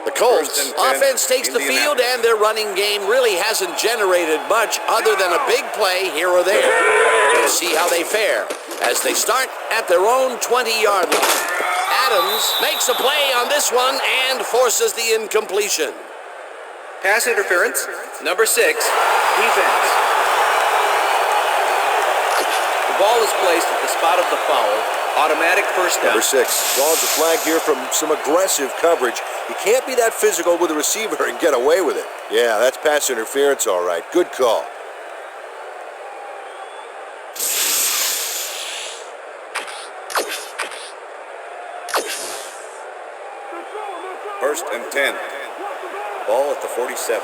The Colts offense takes the field, and their running game really hasn't generated much other than a big play here or there. We'll see how they fare as they start at their own 20-yard line. Adams makes a play on this one and forces the incompletion. Pass interference, number 6, defense. The ball is placed at the spot of the foul. Automatic first down. Number 6 draws a flag here from some aggressive coverage. You can't be that physical with a receiver and get away with it. Yeah, that's pass interference, all right. Good call. First and 10. Ball at the 47.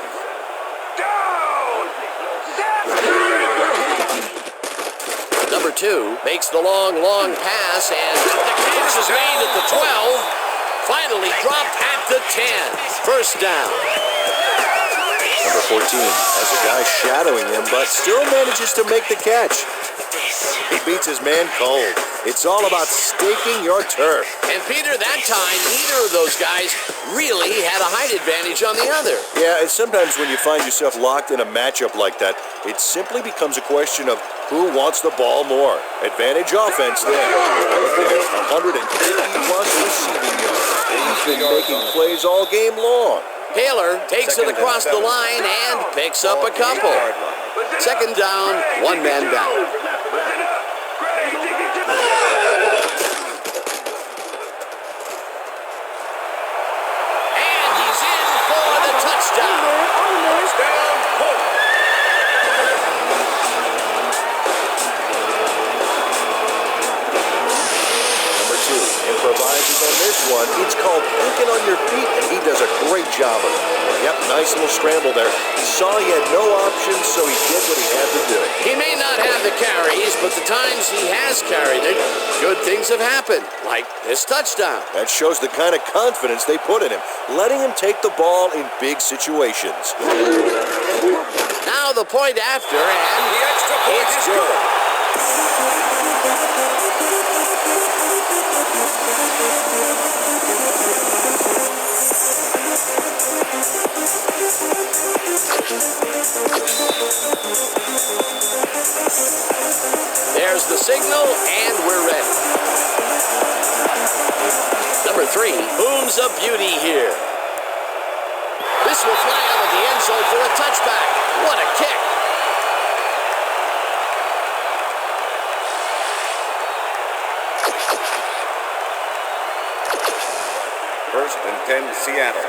Number 2 makes the long pass, and the catch is made at the 12. Finally dropped at the 10. First down. Number 14 has a guy shadowing him, but still manages to make the catch. He beats his man cold. It's all about staking your turf. And Peter, that time, neither of those guys really had a height advantage on the other. Yeah, and sometimes when you find yourself locked in a matchup like that, it simply becomes a question of who wants the ball more. Advantage offense there. 150-plus receiving yards. He's been making plays all game long. Taylor takes it across the line and picks up a couple. Second down, one man down. And he's in for the touchdown. Touchdown, Colts. Number 2 improvises on this one. It's called thinking on your feet, and he does a great job of it. Yep, nice little scramble there. He saw he had no options, so he did what he had to do. He may not have the carries, but the times he has carried it, good things have happened, like this touchdown. That shows the kind of confidence they put in him, letting him take the ball in big situations. Now the point after, and The extra point it's is good. There's the signal, and we're ready. Number 3, booms a beauty here. This will fly out of the end zone for a touchback. What a kick. First and 10, Seattle.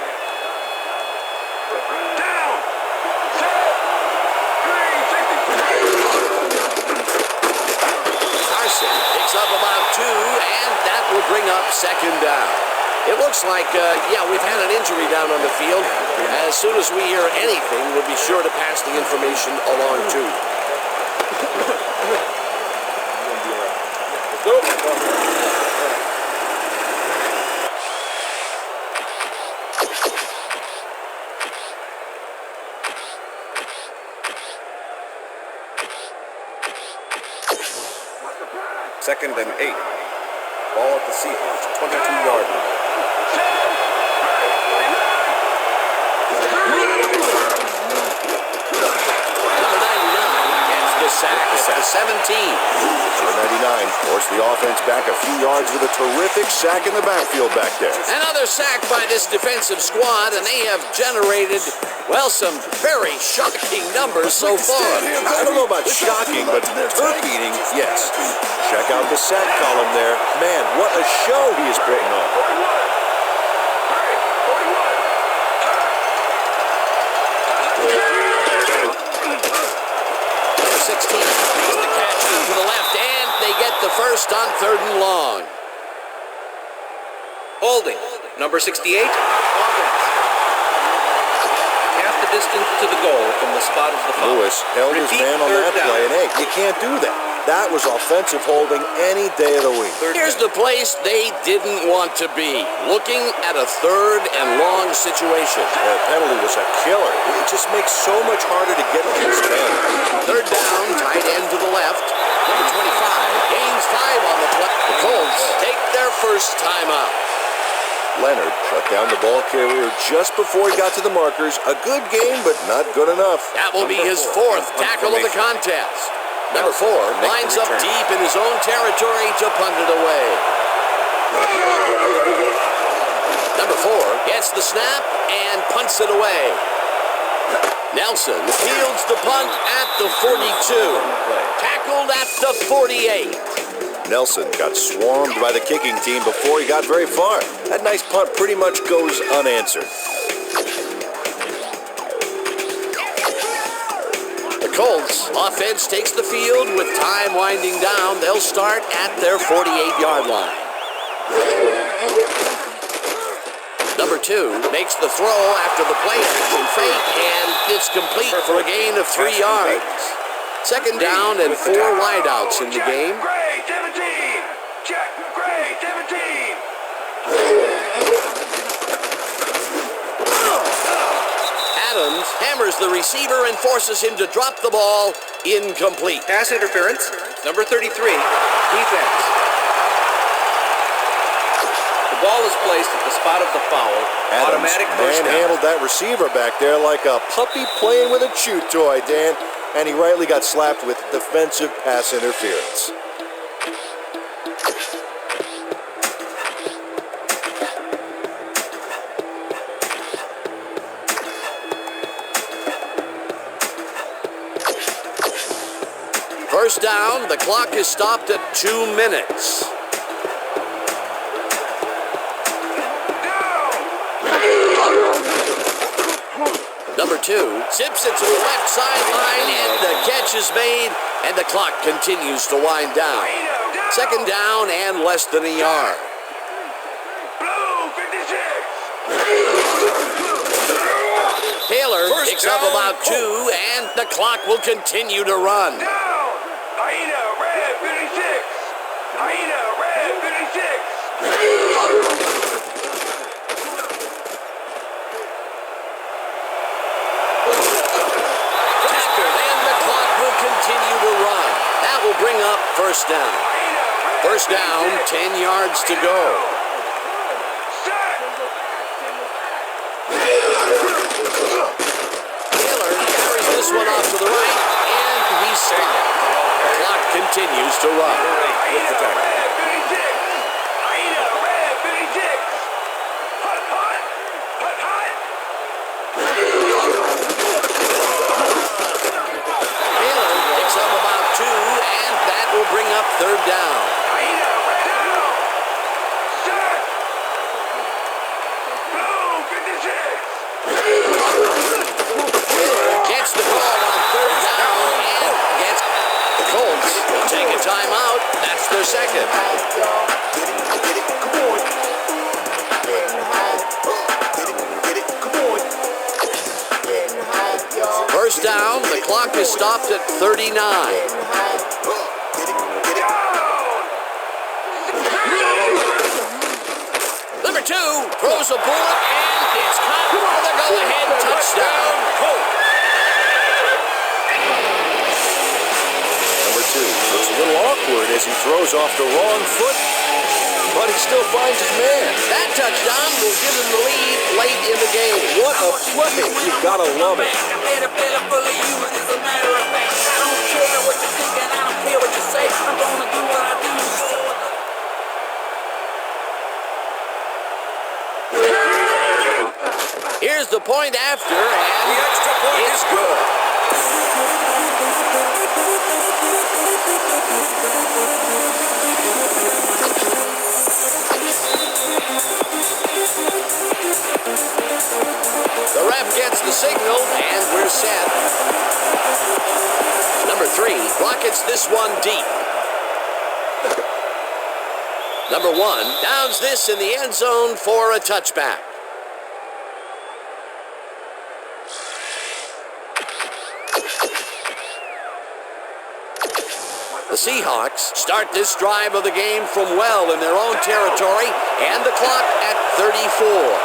Picks up about 2, and that will bring up second down. It looks like, we've had an injury down on the field. As soon as we hear anything, we'll be sure to pass the information along to you. Second and 8. Ball at the Seahawks, 22-yard line. Number 99 gets the sack at the 17. Number 99 forced the offense back a few yards with a terrific sack in the backfield back there. Another sack by this defensive squad, and they have generated, well, some very shocking numbers so far. I don't know about shocking, but turf-eating, yes. Check out the sack column there. Man, what a show he is putting on. Number 16 makes the catch to the left, and they get the first on 3rd and long. Holding, number 68. Half the distance to the goal from the spot of the foul. Lewis held his Repeat man on third that down. play, and hey, you can't do that. That was offensive holding any day of the week. Here's the place they didn't want to be, looking at a 3rd and long situation. The penalty was a killer. It just makes so much harder to get to this man. 3rd down, tight end to the left. Number 25 gains 5 on the play. The Colts take their first timeout. Leonard shut down the ball carrier just before he got to the markers. A good game, but not good enough. That will be his 4th tackle of the contest. Number 4 lines up deep in his own territory to punt it away. Number 4 gets the snap and punts it away. Nelson fields the punt at the 42. Tackled at the 48. Nelson got swarmed by the kicking team before he got very far. That nice punt pretty much goes unanswered. The Colts offense takes the field with time winding down. They'll start at their 48-yard line. Number 2 makes the throw after the play action fake, and it's complete for a gain of 3 yards. Second down and 4 wideouts in the game. Gray, 17. Check, Gray, 17. Adams hammers the receiver and forces him to drop the ball. Incomplete. Pass interference, number 33, defense. The ball is placed at the spot of the foul. Adams Automatic first down. manhandled that receiver back there like a puppy playing with a chew toy, Dan. And he rightly got slapped with defensive pass interference. First down, the clock is stopped at 2 minutes. Number 2 zips it to the left sideline, and the catch is made, and the clock continues to wind down. Second down and less than a yard. Blue, 56. Taylor picks up about 2, and the clock will continue to run. Down. Hyena, red, 56. Hyena, red, 56. Continue to run. That will bring up first down. First down, 10 yards to go. Taylor carries this one off to the right, and he's stopped. The clock continues to run. Hyena, red, 56. Hyena, red, 56. Hut, hut. Hut, hut. Taylor picks up about 2, and that will bring up third down. Hyena, red, down. Set. Blue, 56. Gets the call on third down, and gets the Colts will take a timeout. That's their second. First down, the clock is stopped at 39. Number 2 throws a bullet, and it's caught for the go-ahead touchdown. Number 2 looks a little awkward as he throws off the wrong foot, but he still finds his man. That touchdown will give him the lead late in the game. What a play! You've got to love it. Here's the point after, and the extra point is good. The ref gets the signal, and we're set. Number 3 rockets this one deep. Number 1 downs this in the end zone for a touchback. The Seahawks start this drive of the game from well in their own territory, and the clock at 34.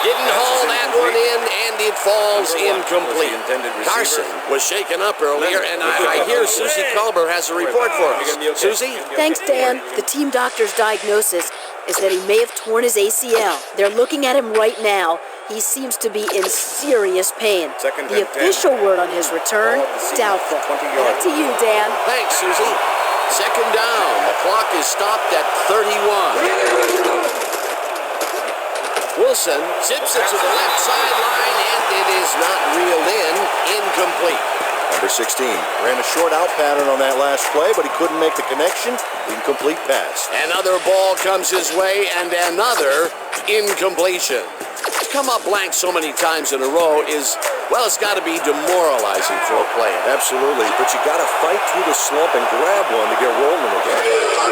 Didn't haul that one in, and it falls incomplete. Carson was shaken up earlier, and I hear Susie Culber has a report for us. Susie? Thanks, Dan. The team doctor's diagnosis is that he may have torn his ACL. They're looking at him right now. He seems to be in serious pain. The official word on his return, doubtful. Back to you, Dan. Thanks, Susie. Second down. The clock is stopped at 31. Wilson zips it to the left sideline, and it is not reeled in. Incomplete. Number 16 ran a short out pattern on that last play, but he couldn't make the connection. Incomplete pass. Another ball comes his way, and another incompletion. To come up blank so many times in a row is, well, it's got to be demoralizing for a player. Absolutely, but you got to fight through the slump and grab one to get rolling again.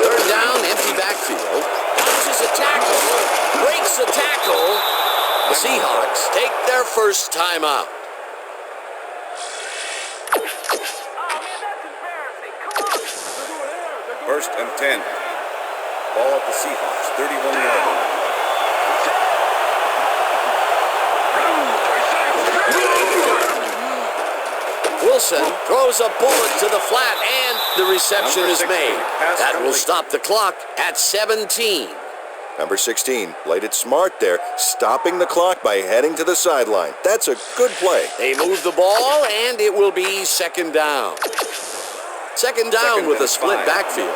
Third down, empty backfield. Bounces a tackle, breaks a tackle. The Seahawks take their first timeout. First and 10. Ball at the Seahawks, 31-yard line. Wilson throws a bullet to the flat, and the reception is made. That will stop the clock at 17. Number 16 played it smart there, stopping the clock by heading to the sideline. That's a good play. They move the ball, and it will be second down. Second down with a split backfield.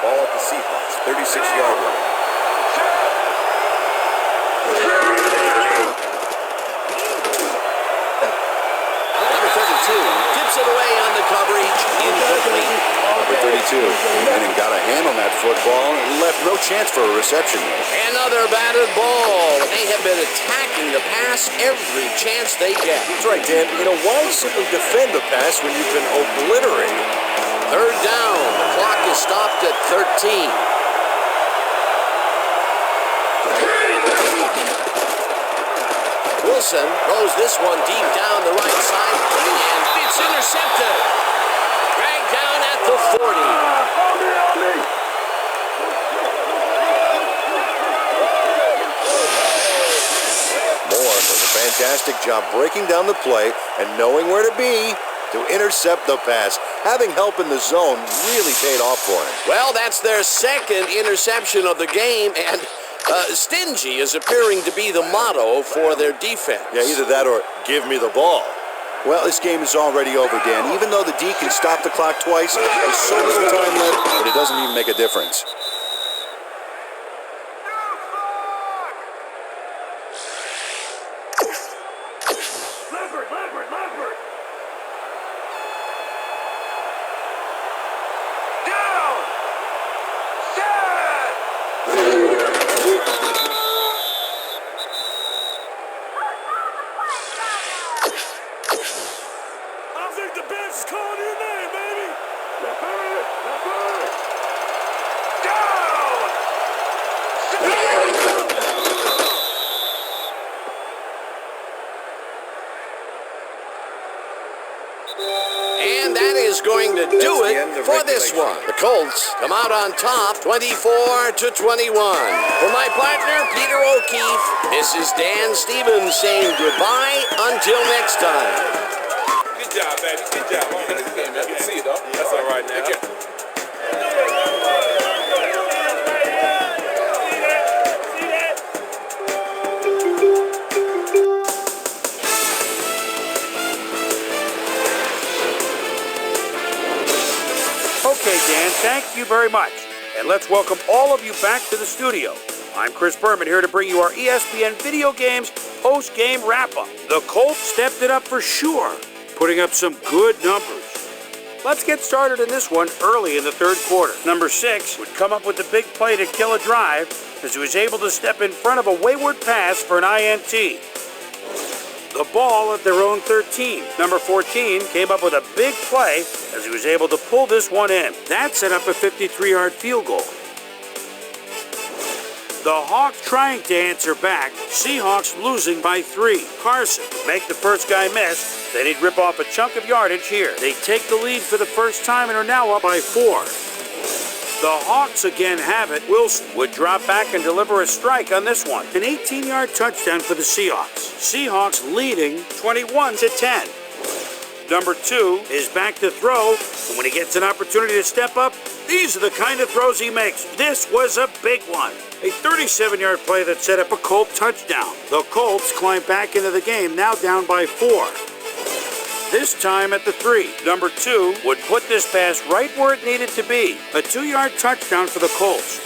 Ball at the Seahawks, 36-yard line. Number 32 tips it away on the coverage. Incomplete. Number 32 went and got a hand on that football and left no chance for a reception. Another batted ball. They have been attacking the pass every chance they get. That's right, Dan. Why simply defend the pass when you can obliterate it? Third down. The clock is stopped at 13. Wilson throws this one deep down the right side, and it's intercepted. Dragged down at the 40. Moore does a fantastic job breaking down the play and knowing where to be to intercept the pass. Having help in the zone really paid off for him. Well, that's their second interception of the game, and stingy is appearing to be the motto for their defense. Yeah, either that or give me the ball. Well, this game is already over, Dan. Even though the D can stop the clock twice, there's so little time left that it doesn't even make a difference. And that is going to do it for this one. The Colts come out on top, 24-21. For my partner, Peter O'Keefe, this is Dan Stevens saying goodbye until next time. Good job, baby. Good job. I can see it, though. That's all right now. Okay, Dan, thank you very much. And let's welcome all of you back to the studio. I'm Chris Berman here to bring you our ESPN Video Games post-game wrap-up. The Colts stepped it up for sure, putting up some good numbers. Let's get started in this one early in the third quarter. Number 6 would come up with the big play to kill a drive as he was able to step in front of a wayward pass for an INT. The ball at their own 13. Number 14 came up with a big play as he was able to pull this one in. That set up a 53-yard field goal. The Hawks trying to answer back. Seahawks losing by 3. Carson would make the first guy miss. Then he'd rip off a chunk of yardage here. They take the lead for the first time and are now up by 4. The Hawks again have it. Wilson would drop back and deliver a strike on this one. An 18-yard touchdown for the Seahawks. Seahawks leading 21-10. Number 2 is back to throw, and when he gets an opportunity to step up, these are the kind of throws he makes. This was a big one. A 37-yard play that set up a Colt touchdown. The Colts climb back into the game, now down by 4. This time at the 3. Number 2 would put this pass right where it needed to be. A 2-yard touchdown for the Colts.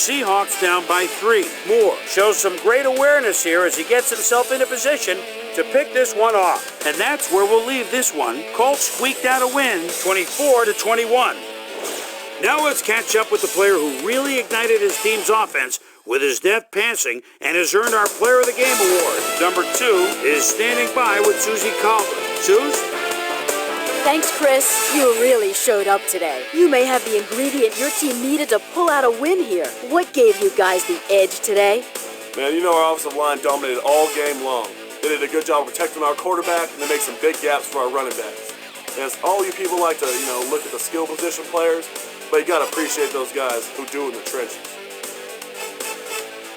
Seahawks down by 3. Moore shows some great awareness here as he gets himself into position to pick this one off. And that's where we'll leave this one. Colts squeaked out a win, 24-21. Now let's catch up with the player who really ignited his team's offense with his deft passing and has earned our Player of the Game award. Number 2 is standing by with Susie Calder. Suze? Thanks, Chris. You really showed up today. You may have the ingredient your team needed to pull out a win here. What gave you guys the edge today? Man, you know our offensive line dominated all game long. They did a good job of protecting our quarterback, and they made some big gaps for our running backs. As all you people like to, look at the skill position players, but you gotta appreciate those guys who do it in the trenches.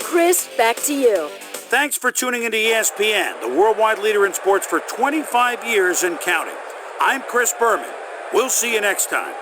Chris, back to you. Thanks for tuning into ESPN, the worldwide leader in sports for 25 years and counting. I'm Chris Berman. We'll see you next time.